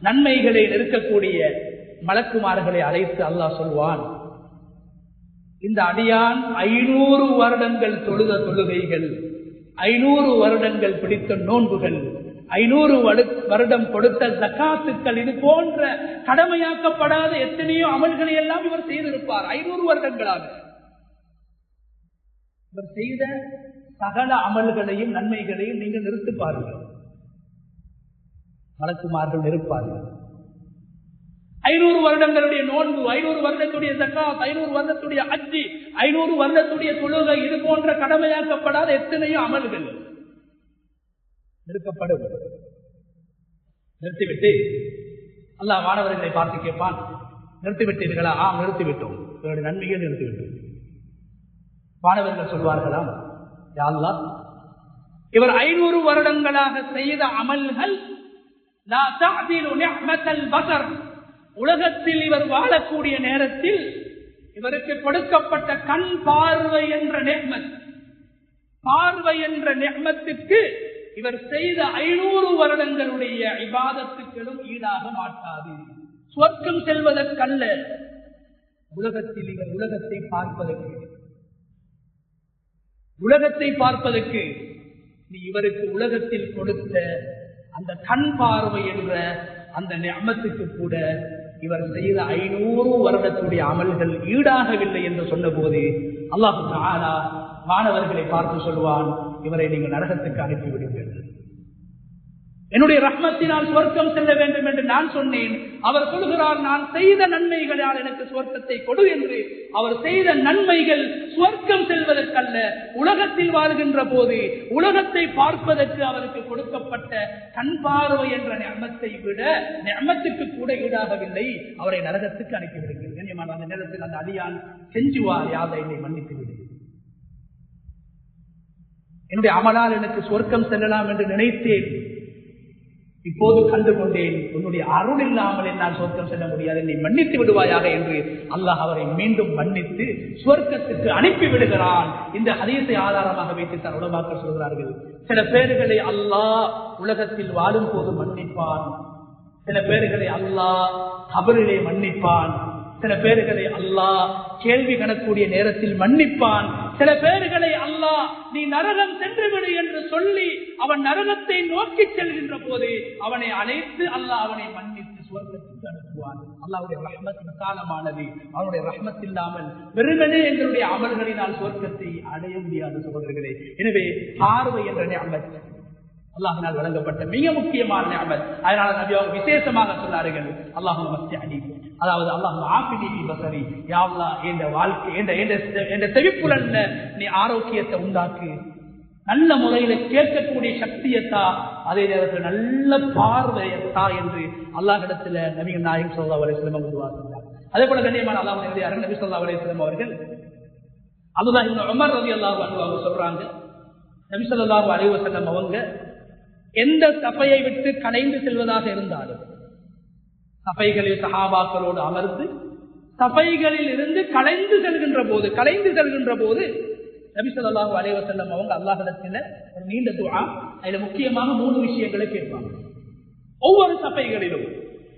நன்மைகளை நெருக்கக்கூடிய மலக்குமார்களை அழைத்து அல்லாஹ் சொல்வான், இந்த அடியான் 500 வருடங்கள் தொழுத தொழுகைகள், 500 வருடங்கள் பிடித்த நோன்புகள், 500 வருடம் கொடுத்த ஜகாத்துக்கள், இது போன்ற கடமையாக்கப்படாத எத்தனையோ அமல்களை எல்லாம் இவர் செய்திருப்பார். 500 வருடங்களாக இவர் செய்த சகல அமல்களையும் நன்மைகளையும் நீங்கள் நிறுத்தி பாருங்கள். மலக்குமார்கள் நிற்பார்கள். 500 வருடங்களுடைய நோன்பு, 500 வருடத்துடைய ஜகாத், 500 வருடத்துடைய ஹஜ், 500 வருடத்துடைய தொழுகை, இது போன்ற கடமையாக்கப்படாத எத்தனையோ அமல்கள் நிறுத்தப்படும். நிறுத்திவிட்டு அல்லாஹ் மாணவர்களை பார்த்து கேட்பான், நிறுத்திவிட்டீர்களா? ஆம், நிறுத்திவிட்டோம், இவருடைய நன்மையை நிறுத்திவிட்டோம். மாணவர்கள் சொல்வார்களாம், யா அல்லாஹ், இவர் 500 வருடங்களாக செய்த அமல்கள் உலகத்தில் இவர் வாழக்கூடிய நேரத்தில் இவருக்கு கொடுக்கப்பட்ட கண் பார்வை என்ற நிஅமத், பார்வை என்ற நிஅமத்துக்கு இவர் செய்த 500 வருடங்களுடைய இபாதத்துக்களும் ஈடாக மாட்டாது. சொர்க்கம் செல்வதற்கல்ல, உலகத்தில் இவர் உலகத்தை பார்ப்பதற்கு நீ இவருக்கு உலகத்தில் கொடுத்த அந்த கண் பார்வை என்ற அந்த நிஅமத்துக்கு கூட இவர் செய்த 500 வருடத்துடைய அமல்கள் ஈடாகவில்லை என்று சொன்ன போது அல்லாஹ் தஆலா மாணவர்களை பார்த்து சொல்வான், இவரை நீங்கள் நரகத்துக்கு அனுப்பிவிடுங்கள். என்னுடைய ரஹ்மத்தினால் சொர்க்கம் செல்ல வேண்டும் என்று நான் சொன்னேன். அவர் சொல்கிறார், நான் செய்த நன்மைகளால் எனக்கு சொர்க்கத்தை கொடு என்று. அவர் செய்த நன்மைகள் சொர்க்கம் செல்வதற்கல்ல, உலகத்தில் வாழ்கின்ற போது உலகத்தை பார்ப்பதற்கு அவருக்கு கொடுக்கப்பட்ட கண் பார்வை என்ற நிஅமத்தை விட நிஅமத்துக்கு கூட ஈடாகவில்லை. அவரை நரகத்துக்கு அனுப்பிவிடுங்கள். கண்ணியமான அந்த நேரத்தில் அந்த அடியான் செஞ்சுவார், யாதை என்னை மன்னித்து விடு, என்னுடைய அமலால் எனக்கு சொர்க்கம் செல்லலாம் என்று நினைத்தேன், இப்போது கண்டுகொண்டேன், உன்னுடைய அருள் இல்லாமல் என்னால் சொர்க்கம் செல்ல முடியாது, என்னை மன்னித்து விடுவாயாக என்று அல்லாஹ் அவரை மீண்டும் மன்னித்து சொர்க்கத்துக்கு அனுப்பி விடுகிறான். இந்த ஹதீஸை ஆதாரமாக வைத்து தன் உலமாக்கள் சொல்கிறார்கள், சில பேர்களை அல்லாஹ் உலகத்தில் வாழும் போது மன்னிப்பான், சில பேர்களை அல்லாஹ் கபரிலே மன்னிப்பான், சில பேர்களை அல்லாஹ் கேள்வி கணக்கூடிய நேரத்தில் மன்னிப்பான், சில பேர்களை அல்லாஹ் நீ நரகம் சென்று விடு என்று சொல்லி அவன் நரகத்தை நோக்கி செல்கின்ற போது அவனை அழைத்து அல்லாஹ் அவனை மன்னித்து சுவர்க்கத்துக்கு அனுப்புவான். அல்லாஹ்வுடைய ரஹ்மத் விசாலமானது. அவனுடைய ரஹ்மத் இல்லாமல் வெறுமனே எங்களுடைய அமல்களினால் சுவர்க்கத்தை அடைய முடியாது சகோதரர்களே. எனவே பார்வை என்ற நிஅமத் அல்லாஹ்வினால் வழங்கப்பட்ட மிக முக்கியமான நிஅமத். அதனால நபி அவங்க விசேஷமாக சொன்னார்கள், அல்லாஹும்ம மஸ்ஸிஅனி, அதாவது அல்லாஹும்ம ஆஃபினி ஃபீ பஸரி, யா அல்லாஹ் என்ற வாழ்க்கை என்ற செவிப்புலன்ல நீ ஆரோக்கியத்தை உண்டாக்கு, நல்ல முறையில கேட்கக்கூடிய சக்தியத்தா, அதே நேரத்தில் நல்ல பார்வையத்தா என்று அல்லாஹ்விடத்துல நபிகள் நாயகம் ஸல்லல்லாஹு அலைஹி வஸல்லம் துஆ செய்தார். அதே போல கண்ணியமான அல்லாஹ்வுடைய நபி ஸல்லல்லாஹு அலைஹி வஸல்லம் அவர்கள் அப்துல்லாஹ் இப்னு உமர் ரலியல்லாஹு அன்ஹு அவங்க சொல்றாங்க, நபி ஸல்லல்லாஹு அலைஹி வஸல்லம் அவங்க எந்த சபையை விட்டு கலைந்து செல்வதாக இருந்தாலும், சபைகளில் சஹாபாக்களோடு அமர்ந்து சபைகளில் இருந்து கலைந்து செல்கின்ற போது நபி ஸல்லல்லாஹு அலைஹி வஸல்லம் அவங்க அல்லாஹ்விடத்தில் ஒரு நீண்ட துஆ, அதுல முக்கியமாக 3 விஷயங்களை கேட்பாங்க ஒவ்வொரு சபைகளிலும்.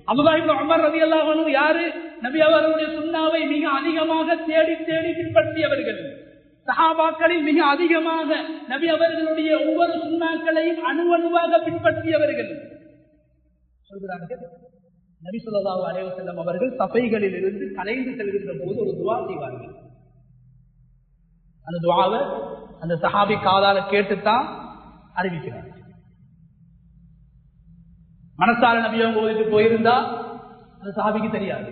அப்துல்லாஹ் இப்னு உமர் ரலியல்லாஹு அன்ஹு யாரு? நபி அவர்களுடைய சுன்னாவை மிக அதிகமாக தேடி தேடி பின்பற்றியவர்கள். சஹாபாக்களில் மிக அதிகமாக நபி அவர்களுடைய ஒவ்வொரு சுன்னாக்களையும் அணுவணுவாக பின்பற்றியவர்கள் சொல்கிறார்கள். நபி ஸல்லல்லாஹு அலைஹி வஸல்லம் அவர்கள் சபைகளில் இருந்து கலைந்து செல்கின்ற போது ஒரு துஆ செய்வார்கள். அந்த துஆவை அந்த சஹாபி காதால கேட்டுத்தான் அறிவிக்கிறார். மனசால நபி அவங்க ஓதிட்டு போயிருந்தா அந்த சஹாபிக்கு தெரியாது.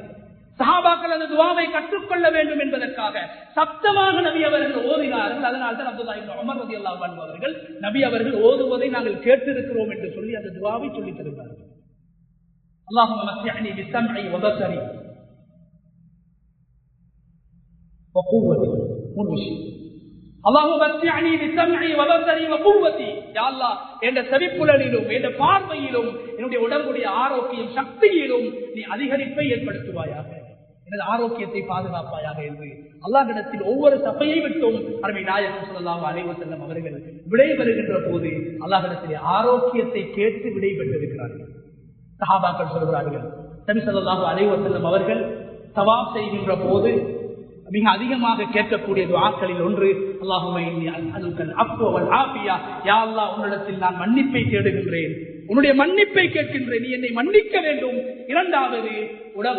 சஹாபாக்கள் அந்த துஆவை கற்றுக்கொள்ள வேண்டும் என்பதற்காக சப்தமாக நபி அவர்கள் ஓதினார்கள். அதனால்தான் அப்துல்லாஹ் இப்னு உமர் ரலியல்லாஹு அன்ஹு அவர்கள் நபி அவர்கள் ஓதுவதை நாங்கள் கேட்டிருக்கிறோம் என்று சொல்லி அந்த துஆவை சொல்லித் தருகிறார்கள். اللهم متعني بسمعي وبصري وقوتي. மூணு விஷயம். اللهم متعني بسمعي وبصري وقوتي. யா அல்லாஹ் என்ற செவிப்புலனிலும் என்ற பார்வையிலும் என்னுடைய உடம்புடைய ஆரோக்கியம் சக்தியிலும் நீ அதிகரிப்பை ஏற்படுத்துவாயாக, எனது ஆரோக்கியத்தை பாதுகாப்பாயாக என்று அல்லாஹ்விடத்தில் ஒவ்வொரு சபையை விட்டும் அருமை நாயகம் ஸல்லல்லாஹு அலைஹி வஸல்லம் அவர்கள் விடைபெறுகின்ற போது அல்லாஹ்விடத்தில் ஆரோக்கியத்தை கேட்டு விடைபெற்றிருக்கிறார்கள். சஹாபாக்கள் சொல்கிறார்கள், நபி ஸல்லல்லாஹு அலைஹி வஸல்லம் அவர்கள் தவாப் செய்கின்ற போது மிக அதிகமாக கேட்கக்கூடிய துஆக்களில் ஒன்று அல்லாஹும்ம இன்னி அஸ்அலுக்கல் அஃப்வ வல் ஆஃபியா. யா அல்லாஹ் உன்னிடத்தில் நான் மன்னிப்பை தேடுகின்றேன், உன்னுடைய மன்னிப்பை கேட்கின்றேன், நீ என்னை மன்னிக்க வேண்டும். இரண்டாவது,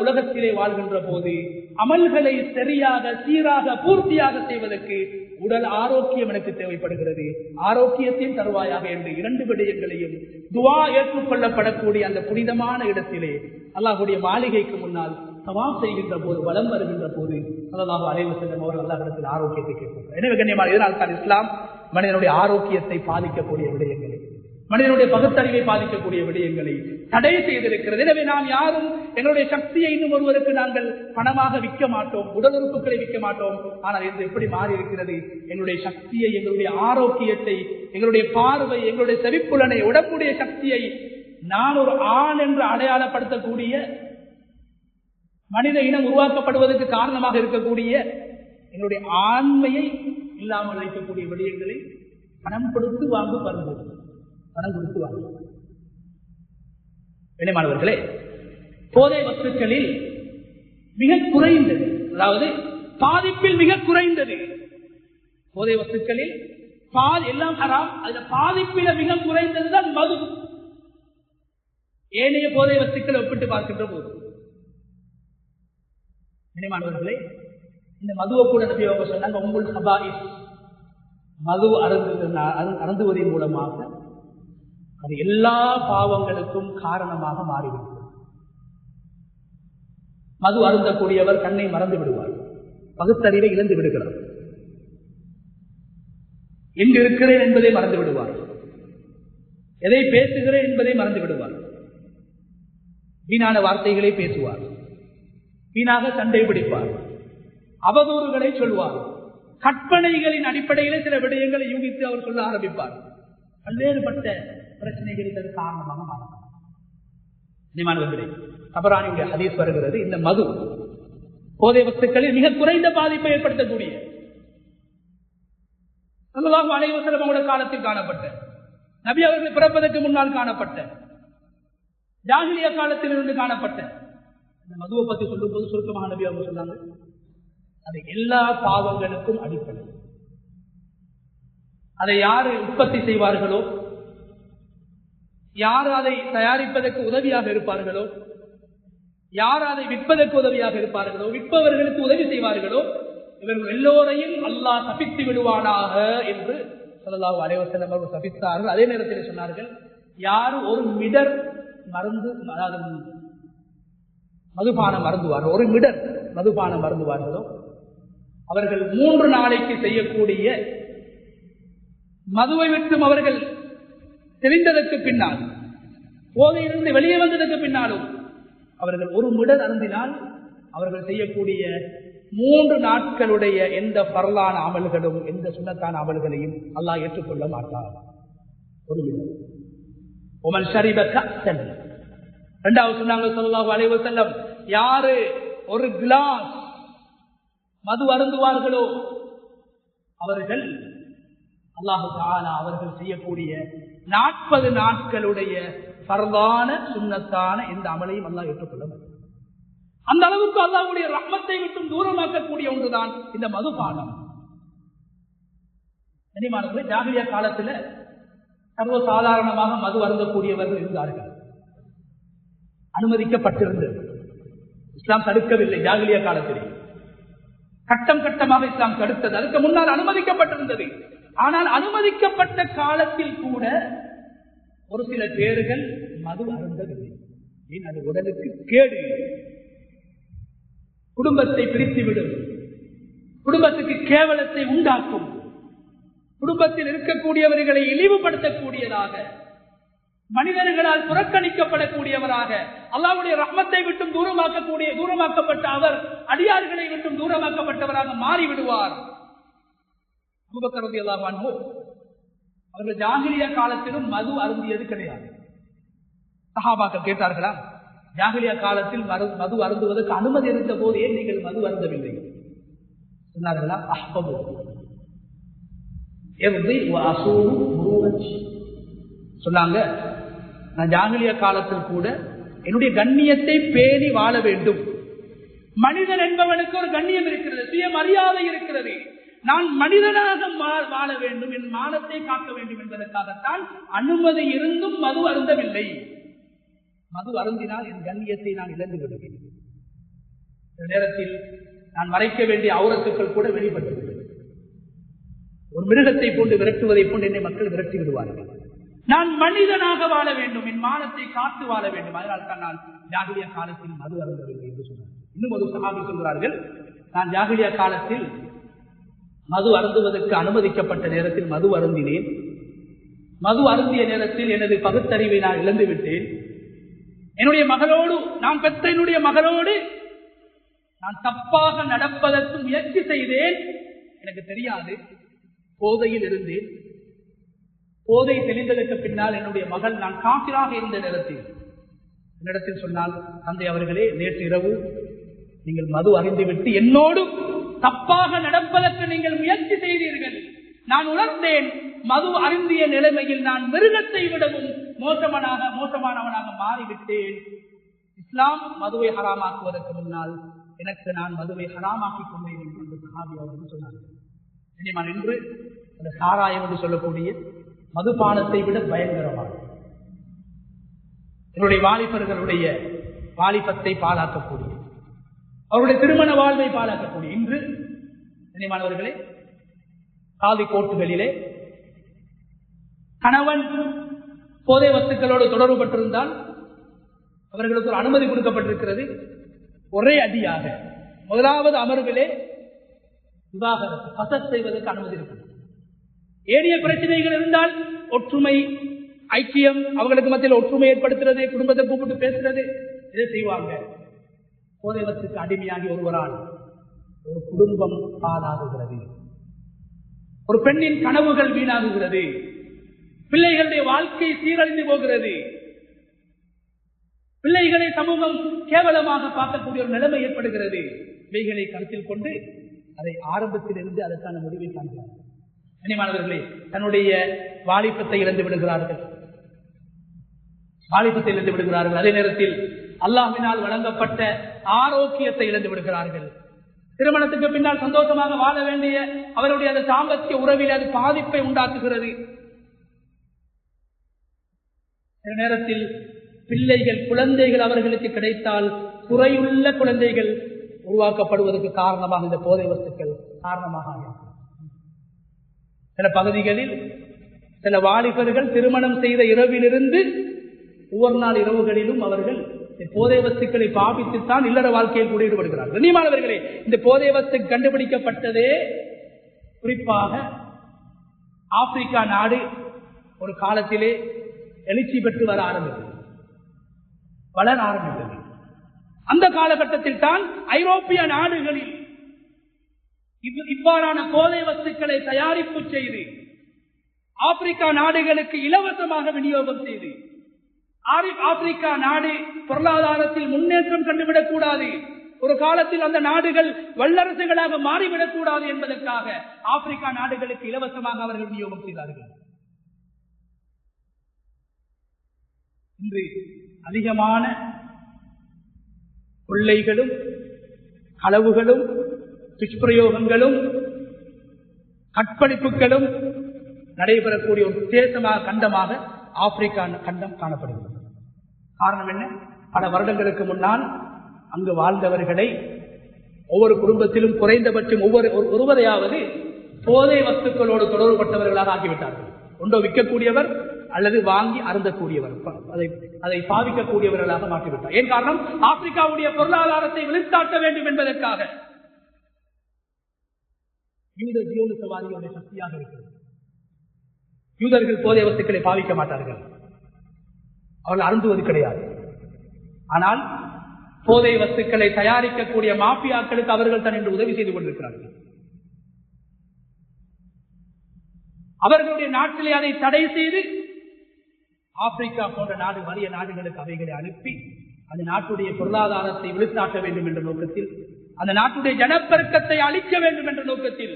உலகத்திலே வாழ்கின்ற போது அமல்களை சரியாக சீராக பூர்த்தியாக செய்வதற்கு உடல் ஆரோக்கியம் எனக்கு தேவைப்படுகிறது, ஆரோக்கியத்தின் தருவாயாக என்று இரண்டு விடயங்களையும் துஆ ஏற்றுக்கொள்ளப்படக்கூடிய அந்த புனிதமான இடத்திலே அல்லாஹ்வுடைய மாளிகைக்கு முன்னால் தவாப் செய்கின்ற போது வலம் வருகின்ற போது ஸல்லல்லாஹு அலைஹி வஸல்லம் அவர்கள் அல்லாஹ்விடத்தில் ஆரோக்கியத்தை கேட்கிறார். எனவே கண்ணியமான இதனால் தான் இஸ்லாம் மனிதனுடைய ஆரோக்கியத்தை பாதிக்கக்கூடிய விடயங்களை, மனிதனுடைய பகுத்தறிவை பாதிக்கக்கூடிய விடயங்களை தடை செய்திருக்கிறது. எனவே நாம் யாரும் எங்களுடைய சக்தியை இன்னும் ஒருவருக்கு நாங்கள் பணமாக விற்க மாட்டோம், உடல் உறுப்புகளை விற்க மாட்டோம். ஆனால் இது எப்படி மாறி இருக்கிறது? எங்களுடைய சக்தியை, எங்களுடைய ஆரோக்கியத்தை, எங்களுடைய பார்வை, எங்களுடைய செவிப்புலனை, உடம்புடைய சக்தியை நான் ஒரு ஆண் என்று அடையாளப்படுத்தக்கூடிய மனித இனம் உருவாக்கப்படுவதற்கு காரணமாக இருக்கக்கூடிய எங்களுடைய ஆண்மையை இல்லாமல் வைக்கக்கூடிய விடயங்களை பணம் கொடுத்து வாங்கும் பருவது, பணம் கொடுத்து வாங்கும். கண்ணியமானவர்களே, போதை வஸ்துக்களில் மிக குறைந்தது, அதாவது பாதிப்பில் மிக குறைந்தது போதை வஸ்துக்களில் எல்லாம் ஹராம், அதுல பாதிப்பில மிக குறைந்ததுதான் மது. ஏனைய போதை வஸ்துக்களை ஒப்பிட்டு பார்க்கின்ற போது கண்ணியமானவர்களே, இந்த மதுவை கூட நபி அவங்க சொன்னாங்க, உங்கள் ஹபாயிஸ், மது அருந்துவதன் மூலமாக அது எல்லா பாவங்களுக்கும் காரணமாக மாறிவிடும். மது அருந்தக்கூடியவர் கண்ணை மறந்து விடுவார், பகுத்தறிவை இழந்து விடுகிறார், எங்கு இருக்கிறேன் என்பதை மறந்து விடுவார், எதை பேசுகிறேன் என்பதை மறந்து விடுவார், வீணான வார்த்தைகளை பேசுவார், வீணாக சண்டை பிடிப்பார், அவதூறுகளை சொல்வார், கற்பனைகளின் அடிப்படையில் சில விடயங்களை யூகித்து அவர் சொல்ல ஆரம்பிப்பார். பல்வேறுபட்ட பிரச்சனைகளுக்கு அது காரணமாக மாறும். தபரானியுடைய ஹதீஸ் வருகிறது, இந்த மது போதை வஸ்துக்களில் மிக குறைந்த பாதிப்பை ஏற்படுத்தக்கூடிய ஸல்லல்லாஹு அலைஹி வஸல்லம் அவருடைய காலத்தில் காணப்பட்ட, நபி அவர்கள் பிறப்பதற்கு முன்னால் காணப்பட்ட, ஜாஹிலியா காலத்தில் இருந்து காணப்பட்ட இந்த மதுவை பற்றி சொல்லும் போது சுருக்கமாக நபி அவங்க சொன்னாங்க, அது எல்லா பாவங்களுக்கும் அடிப்படை. அதை யாரு உற்பத்தி செய்வார்களோ, யார் அதை தயாரிப்பதற்கு உதவியாக இருப்பார்களோ, யார் அதை விற்பதற்கு உதவியாக இருப்பார்களோ, விற்பவர்களுக்கு உதவி செய்வார்களோ, இவர்கள் எல்லோரையும் அல்லாஹ் சபித்து விடுவானாக என்று ஸல்லல்லாஹு அலைஹி வஸல்லம் அவர்கள் சபித்தார்கள். அதே நேரத்தில் சொன்னார்கள், யார் ஒரு மிடர் மருந்து, அதாவது மதுபானம் மருந்துவார்கள், ஒரு மிடர் மதுபானம் மருந்துவார்களோ அவர்கள் 3 நாளைக்கு செய்யக்கூடிய மதுவை விட்டும் அவர்கள் தெரிந்ததற்கு பின்னால், போதையிலிருந்து வெளியே வந்ததற்கு பின்னாலும் அவர்கள் ஒரு மிடர் அருந்தினால் அவர்கள் செய்யக்கூடிய 3 நாட்களுடைய எந்த பரலான அமல்களும் எந்த சுன்னத்தான அமல்களையும் அல்லாஹ் ஏற்றுக்கொள்ள மாட்டார். ஒரு மிடர். ஒமன் ஷரிப கஅஸன். இரண்டாவது சொன்னாங்க ஸல்லல்லாஹு அலைஹி வஸல்லம், யாரு ஒரு கிளாஸ் மது அருந்துவார்களோ அவர்கள் அல்லாஹு தஆலா அவர்கள் செய்யக்கூடிய 40 நாட்களுடைய பரலான சுன்னத்தான எந்த அமலையும் அல்லாஹ் ஏற்றுக்கொள்ள மாட்டார். அந்த அளவுக்கு அல்லாஹ்வுடைய ரஹ்மத்தை விட்டும் தூரமாக்கக்கூடிய ஒன்றுதான் இந்த மதுபானம். கனிமானவர்களே, ஜாகிலியா காலத்துல சர்வசாதாரணமாக மது அருந்தக்கூடியவர்கள் இருந்தார்கள், அனுமதிக்கப்பட்டிருந்தது. இஸ்லாம் தடுக்கவில்லை. ஜாகிலியா காலத்திலே கட்டம் கட்டமாக இஸ்லாம் தடுத்தது. அதுக்கு முன்னால் அனுமதிக்கப்பட்டிருந்தது. ஆனால் அனுமதிக்கப்பட்ட காலத்தில் கூட ஒரு சில பேர்கள் மது அருந்தவில்லை. அது உடலுக்கு கேடு, குடும்பத்தை பிரித்துவிடும், குடும்பத்துக்கு கேவலத்தை உண்டாக்கும், குடும்பத்தில் இருக்கக்கூடியவர்களை இழிவுபடுத்தக்கூடியதாக, மனிதர்களால் புறக்கணிக்கப்படக்கூடியவராக, அல்லாஹ்வுடைய ரஹ்மத்தை விட்டும் தூரமாக்கப்பட்ட அவர் அடியார்களை விட்டும் தூரமாக்கப்பட்டவராக மாறிவிடுவார். அபூபக்கர் ரலியல்லாஹு அன்ஹு அவர்கள் ஜாகிலியா காலத்திலும் மது அருந்தியது கிடையாது. சஹாபாக்கள் கேட்டார்களா, ஜாகிலியா காலத்தில் மது அருந்துவதற்கு அனுமதி இருந்த போது ஏன் நீங்கள் மது அருந்தவில்லை? சொன்னார்களா, அஹ்பபு சொன்னாங்க, நான் ஜாகிலியா காலத்தில் கூட என்னுடைய கண்ணியத்தை பேணி வாழ வேண்டும். மனிதன் என்பவனுக்கு ஒரு கண்ணியம் இருக்கிறது, சுயமரியாதை இருக்கிறது. நான் மனிதனாக வாழ வேண்டும், என் மானத்தை காக்க வேண்டும் என்பதற்காகத்தான் அனுமதி இருந்தும் மது அருந்தவில்லை. மது அருந்தினால் என் கண்ணியத்தை நான் இழந்து விடுவேன். இந்த நேரத்தில் நான் மறைக்க வேண்டிய அவுரத்துக்கள் கூட வெளிப்பட்டு ஒரு மிருகத்தை போன்று விரட்டுவதை போன்று என்னை மக்கள் விரட்டி விடுவார்கள். நான் மனிதனாக வாழ வேண்டும், என் மானத்தை காத்து வாழ வேண்டும். அதனால் தான் நான் ஜாகிலியா காலத்தில் மது அருந்தவில்லை என்று சொன்னார். இன்னும் ஒரு சஹாபி சொல்கிறார்கள், நான் ஜாகிலியா காலத்தில் மது அருந்துவதற்கு அனுமதிக்கப்பட்ட நேரத்தில் மது அருந்தினேன். மது அருந்திய நேரத்தில் எனது பகுத்தறிவை நான் இழந்து விட்டேன். என்னுடைய மகளோடு, நான் பெற்ற என்னுடைய மகளோடு நான் தப்பாக நடப்பதற்கு முயற்சி செய்தேன். எனக்கு தெரியாது, போதையில் இருந்தேன். போதை தெளிந்ததற்கு பின்னால் என்னுடைய மகள், நான் காபிராக இருந்த நேரத்தில் சொன்னால், தந்தை அவர்களே, நேற்று இரவு நீங்கள் மது அருந்திவிட்டு என்னோடு தப்பாக நடப்பதற்கு நீங்கள் முயற்சி செய்தீர்கள். நான் உணர்ந்தேன், மது அருந்திய நிலைமையில் நான் மிருகத்தை விடவும் மோசமானவனாக மாறிவிட்டேன். இஸ்லாம் மதுவை ஹராமாக்குவதற்கு முன்னால் எனக்கு நான் மதுவை ஹராமாக்கிக் கொண்டேன் என்று சஹாபி அவர்கள் சொன்னார்கள். இன்று அந்த சாராயம் என்று சொல்லக்கூடிய மதுபானத்தை விட பயங்கரமான என்னுடைய வாலிபர்களுடைய வாலிபத்தை பாழாக்கக்கூடிய, அவருடைய திருமண வாழ்வை பாழாக்கக்கூடிய, இன்று கண்ணியமானவர்களே, காதி கோர்ட்டுகளிலே கணவன் போதை வஸ்துக்களோடு தொடர்பு பட்டிருந்தால் அவர்களுக்கு ஒரு அனுமதி கொடுக்கப்பட்டிருக்கிறது. ஒரே அடியாக முதலாவது அமர்விலே விவாகரத்து பசத் செய்வதற்கு அனுமதி இருக்கிறது. ஏனைய பிரச்சனைகள் இருந்தால் ஒற்றுமை, ஐக்கியம், அவர்களுக்கு மத்தியில் ஒற்றுமை ஏற்படுத்துறது, குடும்பத்தை கூப்பிட்டு பேசுறது, இதை செய்வாங்க. போதை வஸ்துக்கு அடிமையாகி ஒருவரால் ஒரு குடும்பம் பாழாகுகிறது, ஒரு பெண்ணின் கனவுகள் வீணாகுகிறது, பிள்ளைகளுடைய வாழ்க்கை சீரழிந்து போகிறது, பிள்ளைகளை சமூகம் கேவலமாக பார்க்கக்கூடிய ஒரு நிலைமை ஏற்படுகிறது. இவைகளை கருத்தில் கொண்டு அதை ஆரம்பத்திலிருந்து அதற்கான முடிவை காண்கிறார்கள். கண்ணியமானவர்களே, தன்னுடைய வாலிபத்தை இழந்து விடுகிறார்கள். அதே நேரத்தில் அல்லாஹ்வினால் வழங்கப்பட்ட ஆரோக்கியத்தை இழந்து விடுகிறார்கள். திருமணத்துக்கு பின்னால் சந்தோஷமாக வாழ வேண்டிய அவருடைய அந்த சாம்பத்திய உறவில் அது பாதிப்பை உண்டாக்குகிறது. சில நேரத்தில் பிள்ளைகள், குழந்தைகள் அவர்களுக்கு கிடைத்தால் குறையுள்ள குழந்தைகள் உருவாக்கப்படுவதற்கு காரணமாக இந்த போதை வஸ்துக்கள் காரணமாக சில பகுதிகளில் சில வாலிபர்கள் திருமணம் செய்த இரவிலிருந்து ஒவ்வொரு நாள் இரவுகளிலும் அவர்கள் போதை வஸ்துக்களை பாவித்துத்தான் இல்லற வாழ்க்கையில் கூட ஈடுபடுகிறார்கள். கண்ணியமானவர்களே, இந்த போதை வஸ்து கண்டுபிடிக்கப்பட்டதே குறிப்பாக ஆப்பிரிக்கா நாடு ஒரு காலத்திலே எழுச்சி பெற்று வர ஆரம்பித்தது, வளர ஆரம்பித்தது. அந்த காலகட்டத்தில் தான் ஐரோப்பிய நாடுகளில் இவ்வாறான போதை வஸ்துக்களை தயாரிப்பு செய்து ஆப்பிரிக்கா நாடுகளுக்கு இலவசமாக விநியோகம் செய்து, ஆப்பிரிக்கா நாடு பொருளாதாரத்தில் முன்னேற்றம் கண்டுவிடக் கூடாது, ஒரு காலத்தில் அந்த நாடுகள் வல்லரசுகளாக மாறிவிடக் கூடாது என்பதற்காக ஆப்பிரிக்கா நாடுகளுக்கு இலவசமாக அவர்கள் விநியோகம் செய்தார்கள். இன்று அதிகமான கொள்ளைகளும் களவுகளும் துஷ்பிரயோகங்களும் கற்பழிப்புகளும் நடைபெறக்கூடிய ஒரு தேசமாக கண்டமாக ஆப்பிரிக்கா கண்டம் காணப்படுகிறது. காரணம் என்ன? பல வருடங்களுக்கு முன்னால் அங்கு வாழ்ந்தவர்களை ஒவ்வொரு குடும்பத்திலும் குறைந்தபட்சம் ஒருவரையாவது போதை வஸ்துக்களோடு தொடர்புபட்டவர்களாக ஆக்கிவிட்டார்கள். ஒன்றோ விற்கக்கூடியவர் அல்லது வாங்கி அருந்தக்கூடியவர், அதை பாவிக்கக்கூடியவர்களாக மாற்றிவிட்டார். ஏன் காரணம்? ஆப்பிரிக்காவுடைய பொருளாதாரத்தை விழுத்தாட்ட வேண்டும் என்பதற்காக. யூத ஜியோனிசவாதிகளுடைய சக்தியாக இருக்கிறது. யூதர்கள் போதை வஸ்துக்களை பாவிக்க மாட்டார்கள், அவர்கள் அருந்துவது கிடையாது. ஆனால் போதை வஸ்துக்களை தயாரிக்கக்கூடிய மாஃபியாக்களுக்கு அவர்கள் தான் என்று உதவி செய்து கொண்டிருக்கிறார்கள். அவர்களுடைய நாட்டிலே அதை தடை செய்து ஆப்பிரிக்கா போன்ற நாடு வறிய நாடுகளுக்கு அவைகளை அனுப்பி அந்த நாட்டுடைய பொருளாதாரத்தை விழுத்தாட்ட வேண்டும் என்ற நோக்கத்தில், அந்த நாட்டுடைய ஜனப்பெருக்கத்தை அழிக்க வேண்டும் என்ற நோக்கத்தில்,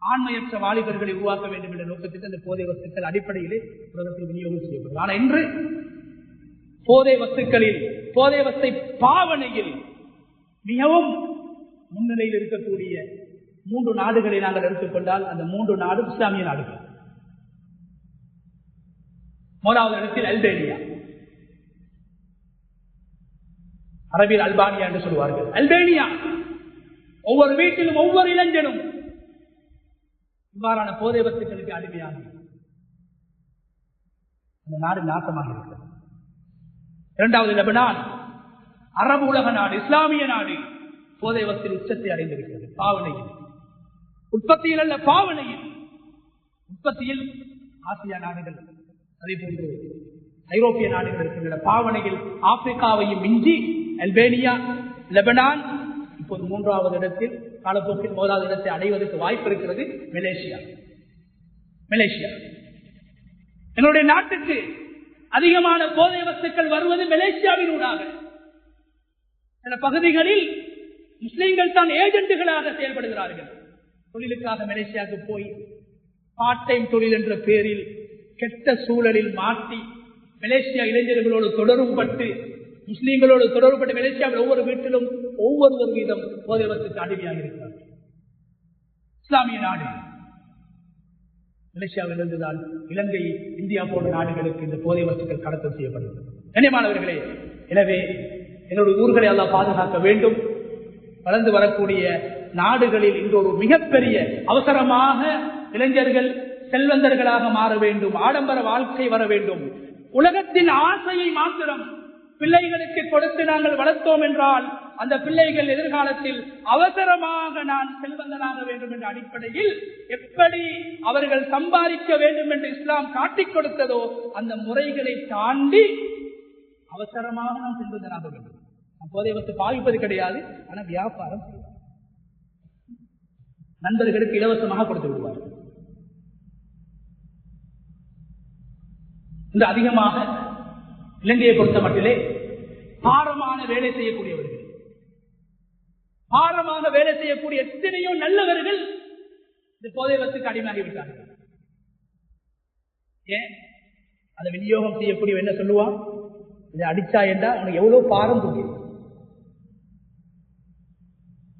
ஆண்மையற்ற வாலிபர்களை உருவாக்க வேண்டும் என்ற நோக்கத்தில் அந்த போதை வஸ்துக்கள் அடிப்படையிலே உலகத்தில் விநியோகம் செய்யப்படுகிறது. ஆனால் இன்று போதை வஸ்துக்களில், போதை வஸ்தை பாவனையில் மிகவும் முன்னிலையில் இருக்கக்கூடிய 3 நாடுகளை நாங்கள் எடுத்துக்கொண்டால் அந்த 3 நாடு இஸ்லாமிய நாடுகள். முதலாவது இடத்தில் அல்பேனியா, அரபில் அல்பானியா என்று சொல்வார்கள். அல்பேனியா ஒவ்வொரு வீட்டிலும் ஒவ்வொரு இளைஞனும் இவ்வாறான போதை வஸ்துக்களுக்கு அடிமையாகி அந்த நாடு நாசமாக இருக்கிறது. இரண்டாவது லெபனான், அரபு உலக நாடு, இஸ்லாமிய நாடு, போதை வஸ்து உச்சத்தை அடைந்திருக்கிறது. பாவனையில், உற்பத்தியில் அல்ல, பாவனையில். உற்பத்தியில் ஆசியா நாடுகள், அதே போன்று ஐரோப்பிய நாடுகள் இருக்கின்றன. பாவனையில் ஆப்பிரிக்காவையும் மிஞ்சி அல்பேனியா, லெபனான், இப்போது 3வது இடத்தில், காலப்போக்கில் 1வது இடத்தை அடைவதற்கு வாய்ப்பு இருக்கிறது மலேசியா. எங்களுடைய நாட்டுக்கு அதிகமான போதை வஸ்துக்கள் வருவது மலேசியாவின் ஊடாக. சில பகுதிகளில் முஸ்லிம்கள் தான் ஏஜென்ட்டுகளாக செயல்படுகிறார்கள். தொழிலுக்காக மலேசியாவுக்கு போய் பார்ட் டைம் தொழில் என்ற பேரில் கெட்ட சூழலில் மாட்டி மலேசியா இளைஞர்களோடு தொடர்புபட்டு, முஸ்லீம்களோடு தொடர்புபட்டு மலேசியாவில் ஒவ்வொரு வீட்டிலும் ஒவ்வொரு வீதம் போதை வஸ்துக்கு அடிமையாக இருக்கிறார்கள். இஸ்லாமிய நாடு மலேசியாவில் இருந்துதான் இலங்கை, இந்தியா போன்ற நாடுகளுக்கு இந்த போதை வஸ்துக்கள் கடத்தல் செய்யப்படுகிறது. கண்ணியமானவர்களே, எனவே எங்களுடைய ஊர்களை எல்லாம் பாதுகாக்க வேண்டும். வளர்ந்து வரக்கூடிய நாடுகளில் இன்று ஒரு மிகப்பெரிய அவசரமாக இளைஞர்கள் செல்வந்தர்களாக மாற வேண்டும், ஆடம்பர வாழ்க்கை வர வேண்டும். உலகத்தின் ஆசையை மாத்திரம் பிள்ளைகளுக்கு கொடுத்து நாங்கள் வளர்த்தோம் என்றால் அந்த பிள்ளைகள் எதிர்காலத்தில் அவசரமாக நான் செல்வந்தனாக வேண்டும் என்ற அடிப்படையில் எப்படி அவர்கள் சம்பாதிக்க வேண்டும் என்று இஸ்லாம் காட்டிக் கொடுத்ததோ அந்த முறைகளை தாண்டி அவசரமாக நாம் செல்வந்தனாக வேண்டும். போதை வஸ்து பாவிப்பது கிடையாது, ஆனால் வியாபாரம் நண்பர்களுக்கு இலவசமாக கொடுத்து விடுவார். இந்த அதிகமாக இலங்கையை பொறுத்த மட்டிலே பாரமான வேலை செய்யக்கூடியவர்கள், பாரமாக வேலை செய்யக்கூடிய எத்தனையோ நல்லவர்கள் இந்த போதை வஸ்துக்கு அடிமையாகிவிட்டார்கள். ஏன் அதை விநியோகம் செய்யக்கூடிய என்ன சொல்லுவான், இதை அடிச்சா என்றால் அவனுக்கு எவ்வளவு பாரம் தூக்கி,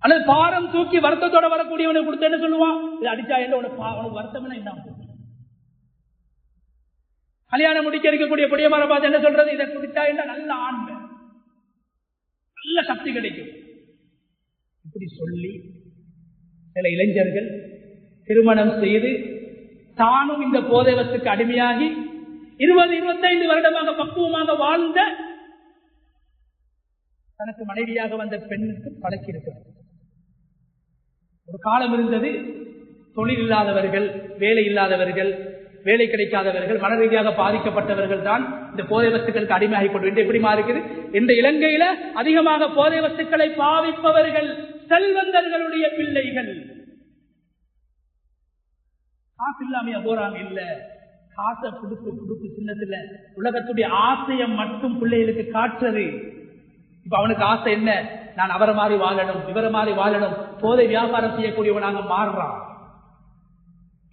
அல்லது பாரம் தூக்கி வருத்தத்தோட வரக்கூடியவனை கொடுத்து என்ன சொல்லுவான், இதை அடிச்சா என்ற உனக்கு வருத்தம் என்ன. கல்யாணம் முடிக்க இருக்கக்கூடிய பொடியமார பார்த்து என்ன சொல்றது, இதை குடிச்சா என்ற நல்ல ஆண்மை, நல்ல சக்தி கிடைக்கும். இப்படி சொல்லி சில இளைஞர்கள் திருமணம் செய்து தானும் இந்த போதை வஸ்துக்கு அடிமையாகி 20-25 வருடமாக பக்குவமாக வாழ்ந்த தனக்கு மனைவியாக வந்த பெண்ணுக்கு பழக்கி இருக்கிறார். ஒரு காலம் இருந்தது, தொழில் இல்லாதவர்கள், வேலை இல்லாதவர்கள், வேலை கிடைக்காதவர்கள், மன ரீதியாக பாதிக்கப்பட்டவர்கள் தான் இந்த போதை வஸ்துக்களுக்கு அடிமையாகி கொண்டு எப்படி மாறுகிறது. இந்த இலங்கையில அதிகமாக போதை வஸ்துக்களை பாவிப்பவர்கள் செல்வந்தர்களுடைய பிள்ளைகள். காசு இல்லாமையா போறாங்க, இல்ல காசை குடுப்பு சின்னத்துல உலகத்துடைய ஆசையை மட்டும் பிள்ளைகளுக்கு காட்டுறது. இப்ப அவனுக்கு ஆசை என்ன, நான் அவரை மாதிரி வாழணும், இவரை மாதிரி வாழணும், போதை வியாபாரம் செய்யக்கூடியவனாக மாறுறான்.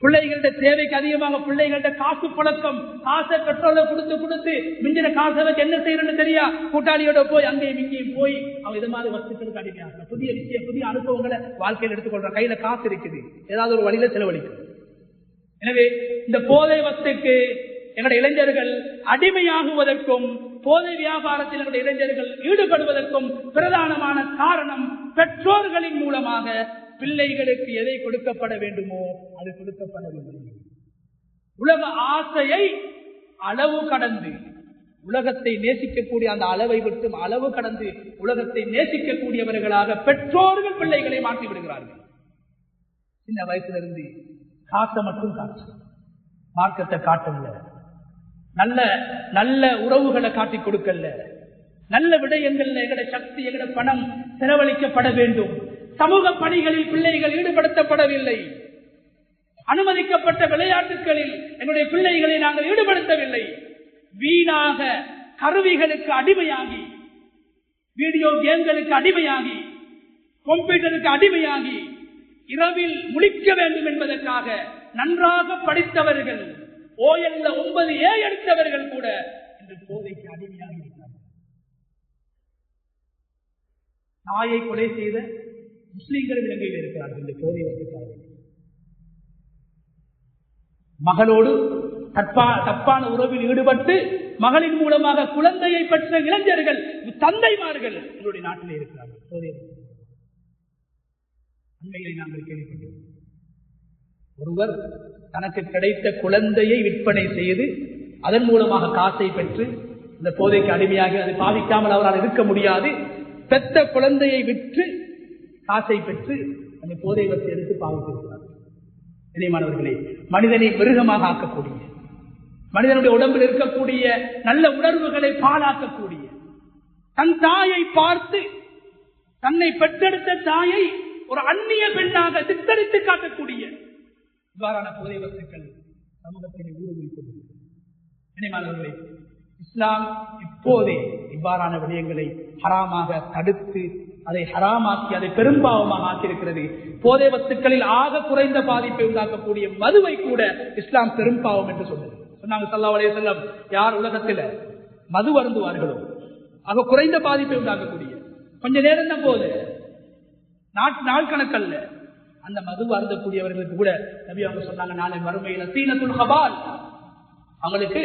பிள்ளைகளோட தேவைக்கு அதிகமாக பிள்ளைகளோட காசு பழக்கம், காசை பெட்ரோலை கொடுத்து மிஞ்சின காசை வச்சு என்ன செய்யறன்னு தெரியா, கூட்டாளியோட போய் அங்கேயும் இங்கேயும் போய் அவன் இது மாதிரி வஸ்துக்களுக்கு அடிமையாக புதிய விஷயம், புதிய அனுபவங்களை வாழ்க்கையில் எடுத்துக்கொள்றான். கையில காசு இருக்குது, ஏதாவது ஒரு வழியில செலவழிக்கும். எனவே இந்த போதை வஸ்துக்கு எங்களுடைய இளைஞர்கள் அடிமையாகுவதற்கும் போதை வியாபாரத்தில் எங்களுடைய இளைஞர்கள் ஈடுபடுவதற்கும் பிரதானமான காரணம் பெற்றோர்களின் மூலமாக பிள்ளைகளுக்கு எதை கொடுக்கப்பட வேண்டுமோ அது கொடுக்கப்பட வேண்டும். உலக ஆசையை அளவு கடந்து உலகத்தை நேசிக்கக்கூடிய அந்த அளவை விட்டு அளவு கடந்து உலகத்தை நேசிக்கக்கூடியவர்களாக பெற்றோர்கள் பிள்ளைகளை மாற்றி விடுகிறார்கள். சின்ன வயசிலிருந்து காசை மட்டும் காற்று, மார்க்கத்தை காட்டல, நல்ல நல்ல உறவுகளை காட்டிக் கொடுக்கல, நல்ல விடயங்கள்ல எங்கட சக்தி எங்கட பணம் செலவழிக்கப்பட வேண்டும். சமூக பணிகளில் பிள்ளைகள் ஈடுபடுத்தப்படவில்லை. அனுமதிக்கப்பட்ட விளையாட்டுகளில் எங்களுடைய பிள்ளைகளை நாங்கள் ஈடுபடுத்தவில்லை. வீணாக கருவிகளுக்கு அடிமையாகி, வீடியோ கேம்களுக்கு அடிமையாகி, கம்ப்யூட்டருக்கு அடிமையாகி இரவில் முழிக்க வேண்டும் என்பதற்காக நன்றாக படித்தவர்கள், OL 9A எடுத்தவர்கள் கூட இன்று போதைக்கு அடிமையாகி இருக்கிறார்கள். தாயை கொலை செய்த முஸ்லிம்கள் இலங்கையில் இருக்கிறார்கள். இந்த போதை வசதிக்காக மகளோடு தப்பான உறவில் ஈடுபட்டு மகளின் மூலமாக குழந்தையை பெற்ற இளைஞர்கள், தந்தைமார்கள் எங்களுடைய நாட்டிலே இருக்கிறார்கள். போதை உண்மைகளை நாங்கள் கேள்விப்பட்டோம். ஒருவர் தனக்கு கிடைத்த குழந்தையை விற்பனை செய்து அதன் மூலமாக காசை பெற்று இந்த போதைக்கு அடிமையாகி அதை பாதிக்காமல் அவரால் இருக்க முடியாது. பெற்ற குழந்தையை விற்று காசை பெற்று அந்த போதை வசதி எடுத்து பாவித்திருக்கிறார். இணையமானவர்களே, மனிதனை மிருகமாக ஆக்கக்கூடிய, மனிதனுடைய உடம்பில் இருக்கக்கூடிய நல்ல உணர்வுகளை பாழாக்கக்கூடிய, தன் தாயை பார்த்து தன்னை பெற்றெடுத்த தாயை ஒரு அந்நிய பெண்ணாக சித்தரித்து காட்டக்கூடிய இவ்வாறான போதை வஸ்துக்கள் சமூகத்தினை ஊடுருவிக் கொண்டிருக்கிறது. இணையமானவர்களே, இஸ்லாம் இப்போதே இவ்வாறான விடயங்களை ஹராமாக தடுத்து அதை ஹராமாக்கி அதை பெரும்பாவமாக ஆக்கியிருக்கிறது. போதை வஸ்துக்களில் ஆக குறைந்த பாதிப்பை உண்டாக்கக்கூடிய மதுவை கூட இஸ்லாம் பெரும்பாவம் என்று சொன்னது. சொன்னாங்க ஸல்லல்லாஹு அலைஹி வஸல்லம், யார் உலகத்தில் மது அருந்துவார்களோ ஆக குறைந்த பாதிப்பை உண்டாக்கக்கூடிய, கொஞ்ச நேரம் தான் போது, நாள் கணக்கல்ல, அந்த மது அருந்தக்கூடியவர்களுக்கு கூட நபி அவங்க சொன்னாங்க, நாளை மறுமையில தீனத்துல் ஹபால், அவங்களுக்கு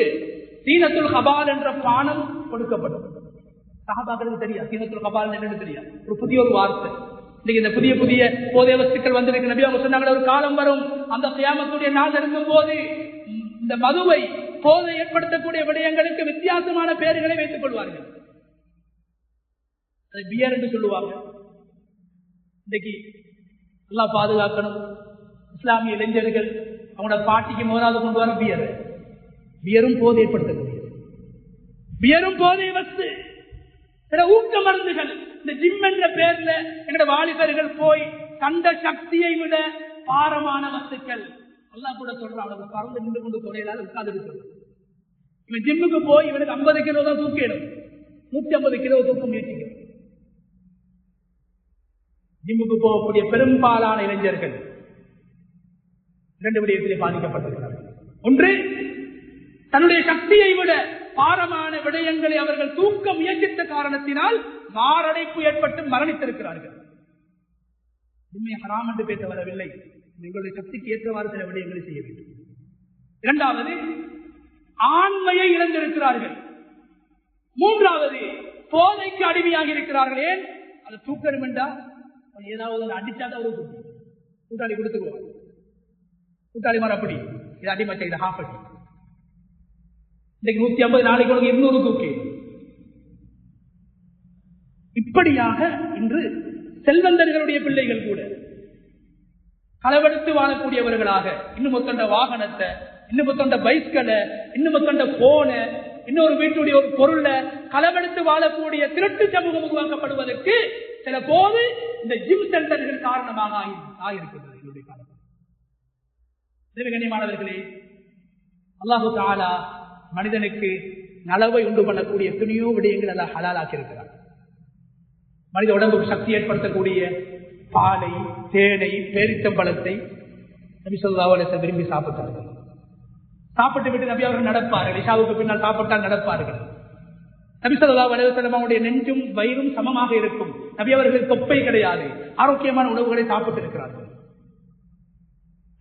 தீனத்துல் ஹபால் என்ற பானம் கொடுக்கப்படும். சஹாபாக்களுக்கு தெரியாது தீனத்துல் ஹபால் என்னன்னு தெரியாது. ஒரு புதிய ஒரு வார்த்தை. இன்னைக்கு இந்த புதிய புதிய போதை வஸ்துக்கள் வந்திருக்கு. நபி அவங்க சொன்னாங்க, ஒரு காலம் வரும், அந்த கியாமத்துடைய நாள் இருக்கும் போது இந்த மதுவை போதை ஏற்படுத்தக்கூடிய விடயங்களுக்கு வித்தியாசமான பெயர்களை வைத்துக் கொள்வார்கள். அதை பியர் என்று சொல்லுவாங்க. இன்னைக்கு எல்லாம் பாதுகாக்கணும். இஸ்லாமிய இளைஞர்கள் அவங்களோட பாட்டிக்கு முதலாவது கொண்டு வர பியர், பியரும் போதை ஏற்படுத்தக்கூடியது, பியரும் போதை வஸ்து, ஊக்க மருந்துகள். இந்த ஜிம் என்ற பேர்ல எங்களோட வாலிபர்கள் போய் கண்ட சக்தியை விட பாரமான வஸ்துக்கள் எல்லாம் கூட சொல்றான். பறந்து நின்று கொண்டு தொலைலால் உட்கார்ந்து இருக்கிறது. இவன் ஜிம்முக்கு போய் இவனுக்கு 50 கிலோ தான் தூக்கிடும், 150 கிலோ தூக்க முயற்சிக்கும். ஜிம்முக்கு போகக்கூடிய பெரும்பாலான இளைஞர்கள் 2 விடயத்திலே பாதிக்கப்பட்டிருக்கிறார்கள். ஒன்று, தன்னுடைய சக்தியை விட பாரமான விடயங்களை அவர்கள் தூக்க முயற்சித்த காரணத்தினால் மாரடைப்பு ஏற்பட்டு மரணித்திருக்கிறார்கள். உண்மை ஹராம் என்று பேச வரவில்லை, எங்களுடைய சக்திக்கு ஏற்றவாறு சில விடயங்களை செய்ய வேண்டும். இரண்டாவது, ஆண்மையை இழந்திருக்கிறார்கள். மூன்றாவது, போதைக்கு அடிமையாக இருக்கிறார்கள். ஏன் அது தூக்கணும் என்றா ஏதாவது அடிச்சாதான் ஒரு கூட்டாளி கொடுத்துக்குவாங்க. கூட்டாளி மாதிரி அப்படி இது அடிமை செய்த ஹாஃப் அடி, இன்னைக்கு 150, நாளைக்கு 200 தூக்கி. இப்படியாக இன்று செல்வந்தர்களுடைய பிள்ளைகள் கூட களவெடுத்து வாழக்கூடியவர்களாக இன்னும் ஒத்தண்ட வாகனத்தை, இன்னும் ஒத்தண்ட பைஸ்களை, இன்னும் ஒத்தண்ட போன, இன்னொரு வீட்டுடைய ஒரு பொருளை களவெடுத்து வாழக்கூடிய திருட்டு சமூகம் உருவாக்கப்படுவதற்கு சில போது இந்த ஜிம் சென்டர்கள் காரணமாக ஆகியிருக்கிறது. கண்ணியமானவர்களே, அல்லாஹு தஆலா மனிதனுக்கு நலவை உண்டு பண்ணக்கூடிய துணியோ விடயங்கள் எல்லாம் ஹலாலாக்கி இருக்கிறார். மனித உடம்புக்கு சக்தி ஏற்படுத்தக்கூடிய பாலை, தேனை, பேரிச்சம்பழத்தை நபி ஸல்லல்லாஹு அலைஹி வஸல்லம் விரும்பி சாப்பிட்டார்கள். சாப்பிட்டு விட்டு நபி அவர்கள் நடப்பார்கள். இஷாவுக்கு பின்னால் சாப்பிட்டால் நடப்பார்கள். நபி ஸல்லல்லாஹு அலைஹி வஸல்லம் அவருடைய நெஞ்சும் வயிறும் சமமாக இருக்கும். நபி அவர்கள் தொப்பை கிடையாது, ஆரோக்கியமான உணவுகளை சாப்பிட்டு இருக்கிறார்கள்,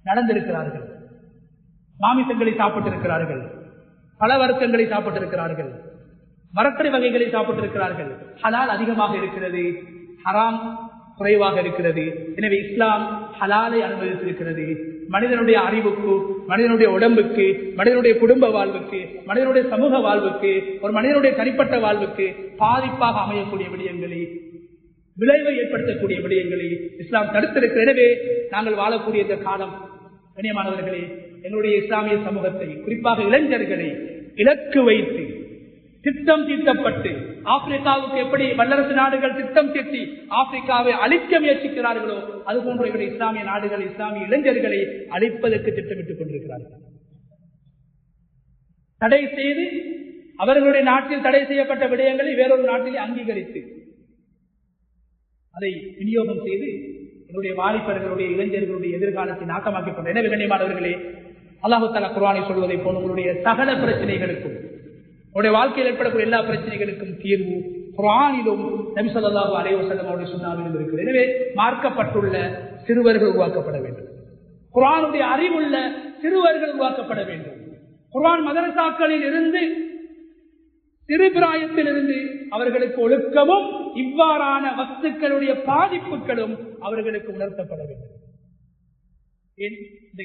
நடந்திருக்கிறார்கள். மாமிசங்களை சாப்பிட்டிருக்கிறார்கள், பல வர்க்கங்களை சாப்பிட்டிருக்கிறார்கள், மரக்கறி வகைகளை சாப்பிட்டிருக்கிறார்கள். ஹலால் அதிகமாக இருக்கிறது, ஹராம் குறைவாக இருக்கிறது. எனவே இஸ்லாம் ஹலாலை அனுமதித்திருக்கிறது. மனிதனுடைய அறிவுக்கு, மனிதனுடைய உடம்புக்கு, மனிதனுடைய குடும்ப வாழ்வுக்கு, மனிதனுடைய சமூக வாழ்வுக்கு, ஒரு மனிதனுடைய தனிப்பட்ட வாழ்வுக்கு பாதிப்பாக அமையக்கூடிய விடயங்களை, விளைவை ஏற்படுத்தக்கூடிய விடயங்களை இஸ்லாம் தடுத்திருக்கிறது. எனவே நாங்கள் வாழக்கூடிய இந்த காலம், கண்ணியமானவர்களே, எங்களுடைய இஸ்லாமிய சமூகத்தை, குறிப்பாக இளைஞர்களை இலக்கு வைத்து திட்டம் தீட்டப்பட்டு, ஆப்பிரிக்காவுக்கு எப்படி வல்லரசு நாடுகள் திட்டம் தீட்டி ஆப்பிரிக்காவை அழிக்க முயற்சிக்கிறார்களோ அதுபோன்ற இவருடைய இஸ்லாமிய நாடுகள் இஸ்லாமிய இளைஞர்களை அழிப்பதற்கு திட்டமிட்டுக் கொண்டிருக்கிறார்கள். தடை செய்து, அவர்களுடைய நாட்டில் தடை செய்யப்பட்ட விடயங்களை வேறொரு நாட்டிலே அங்கீகரித்து அதை விநியோகம் செய்து என்னுடைய வாலிபர்களுடைய இளைஞர்களுடைய எதிர்காலத்தை நாட்டமாக்கிக் கொண்ட. எனவே கண்ணியமானவர்களே, அல்லாஹு தஆலா குர்ஆனில் சொல்வதை போல உங்களுடைய சகல பிரச்சனைகளுக்கும், உங்களுடைய வாழ்க்கையில் ஏற்படக்கூடிய எல்லா பிரச்சனைகளுக்கும் தீர்வு குர்ஆனிலும் நபி ஸல்லல்லாஹு அலைஹி வஸல்லம் அவருடைய சுன்னாவிலும் இருக்கிறது. எனவே மார்க்கப்பட்டுள்ள சிறுவர்கள் உருவாக்கப்பட வேண்டும், குர்ஆனுடைய அறிவுள்ள சிறுவர்கள் உருவாக்கப்பட வேண்டும். குர்ஆன் மதரசாக்களில் இருந்து, சிறு பிராயத்தில் இருந்து அவர்களுக்கு ஒழுக்கமும் இவ்வாறான வஸ்துக்களுடைய பாதிப்புகளும் அவர்களுக்கு உணர்த்தப்பட வேண்டும்.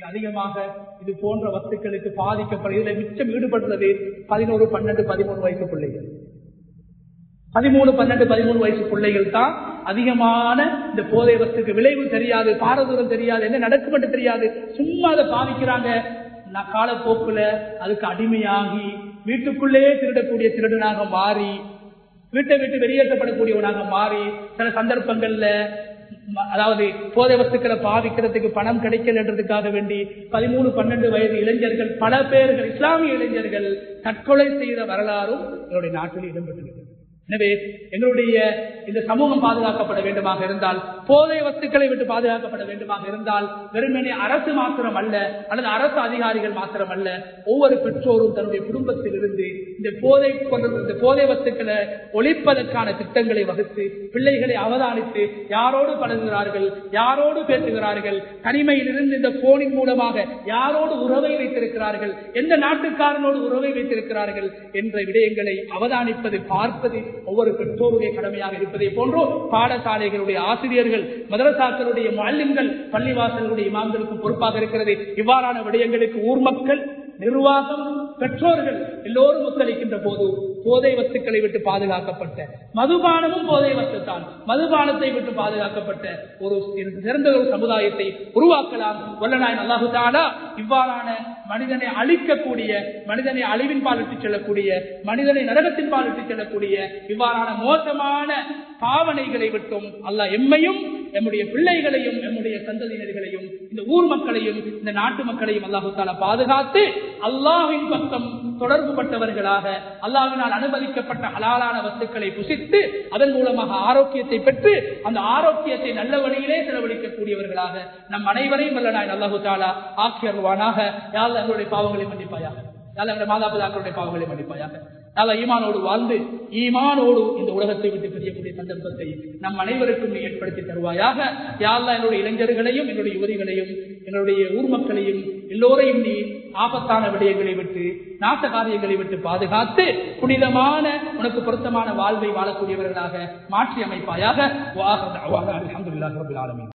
அதிகமாக இது போன்ற வஸ்துக்களுக்கு பாதிக்கப்படுகிறது. மிச்சம் ஈடுபடுறது 11, 12, 13 வயசு பிள்ளைகள். 13, 12, 13 வயசு பிள்ளைகள் தான் அதிகமான இந்த போதை வஸ்துக்கு விளைவு தெரியாது, பாரதூரம் தெரியாது, என்ன நடக்கும் என்று தெரியாது, சும்மா அதை பாதிக்கிறாங்க. காலப்போக்குல அதுக்கு அடிமையாகி வீட்டுக்குள்ளே திருடக்கூடிய திருடனாக மாறி, வீட்டை விட்டு வெளியேற்றப்படக்கூடியவனாக மாறி, சில சந்தர்ப்பங்கள்ல அதாவது போதை வஸ்துக்களை பாவிக்கிறதுக்கு பணம் கிடைக்கலன்றதுக்காக வேண்டி 13, 12 வயது இளைஞர்கள், பல பேர்கள், இஸ்லாமிய இளைஞர்கள் தற்கொலை செய்த வரலாறும் எங்களுடைய நாட்டில் இடம்பெற்றிருக்கிறது. எனவே எங்களுடைய இந்த சமூகம் பாதுகாக்கப்பட வேண்டுமாக இருந்தால், போதை வஸ்துக்களை விட்டு பாதுகாக்கப்பட வேண்டுமாக இருந்தால், வெறுமனே அரசு மாத்திரம் அல்ல, அல்லது அரசு அதிகாரிகள் மாத்திரம் அல்ல, ஒவ்வொரு பெற்றோரும் தன்னுடைய குடும்பத்தில் இருந்து இந்த போதை வஸ்துக்களை ஒழிப்பதற்கான திட்டங்களை வகுத்து பிள்ளைகளை அவதானித்து யாரோடு பழகுகிறார்கள், யாரோடு பேசுகிறார்கள், தனிமையில் இருந்து இந்த போனின் மூலமாக யாரோடு உறவை வைத்திருக்கிறார்கள், எந்த நாட்டுக்காரனோடு உறவை வைத்திருக்கிறார்கள் என்ற விடயங்களை அவதானிப்பது, பார்ப்பது ஒவ்வொரு பெற்றோருடைய கடமையாக இருப்பதை போன்றோ பாடசாலைகளுடைய ஆசிரியர்கள், மதரசாக்களுடைய முஅல்லிம்கள், பள்ளிவாசல்களுடைய இமாம்களுக்கும் பொறுப்பாக இருக்கிறது. இவ்வாறான விடயங்களுக்கு ஊர் மக்கள், நிர்வாகம், பெற்றோர்கள் எல்லோரும் ஒத்துழைக்கின்ற போது போதை வஸ்துக்களை விட்டு பாதுகாக்கப்பட்ட, மதுபானமும் போதை வஸ்து தான், மதுபானத்தை விட்டு பாதுகாக்கப்பட்ட ஒரு சிறந்த ஒரு சமுதாயத்தை உருவாக்கலாம். வல்லநாயன் அல்லாஹு தஆலா இவ்வாறான மனிதனை அழிக்கக்கூடிய, மனிதனை அழிவின் பால் இட்டுச் செல்லக்கூடிய, மனிதனை நரகத்தின் பால் இட்டுச் செல்லக்கூடிய இவ்வாறான மோசமான பாவனைகளை விட்டும் அல்லாஹ் எம்மையும், நம்முடைய பிள்ளைகளையும், நம்முடைய சந்ததியினர்களையும், இந்த ஊர் மக்களையும், இந்த நாட்டு மக்களையும் அல்லாஹு தஆலா பாதுகாத்து அல்லாஹ்வின் பக்கம் தொடர்பு பட்டவர்களாக, அல்லாஹ்வினால் அனுமதிக்கப்பட்ட ஹலாலான வஸ்துக்களை புசித்து அதன் மூலமாக ஆரோக்கியத்தை பெற்று அந்த ஆரோக்கியத்தை நல்ல வழியிலே செலவழிக்கக்கூடியவர்களாக நம் அனைவரையும் வல்லநாயன் அல்லாஹு தஆலா ஆக்கி அருள்வானாக. யா அல்லாஹ் எங்களுடைய பாவங்களை மன்னிப்பாயாக, யா அல்லாஹ் எங்களுடைய மாதாபிதாக்களுடைய பாவங்களை மன்னிப்பாயாக. யா அல்லாஹ் ஈமானோடு வாழ்ந்து ஈமானோடு இந்த உலகத்தை விட்டு பிரியக்கூடிய சந்தர்ப்பத்தை நம் அனைவருக்கும் நீ ஏற்படுத்தி தருவாயாக. யா அல்லாஹ் என்னுடைய இளைஞர்களையும், என்னுடைய யுவதிகளையும், என்னுடைய ஊர் மக்களையும் எல்லோரையும் நீ ஆபத்தான விடயங்களை விட்டு, நாச காரியங்களை விட்டு பாதுகாத்து புனிதமான, உனக்கு பொருத்தமான வாழ்வை வாழக்கூடியவர்களாக மாற்றி அமைப்பாயாக. அல்ஹம்துலில்லாஹி ரப்பில் ஆலமீன்.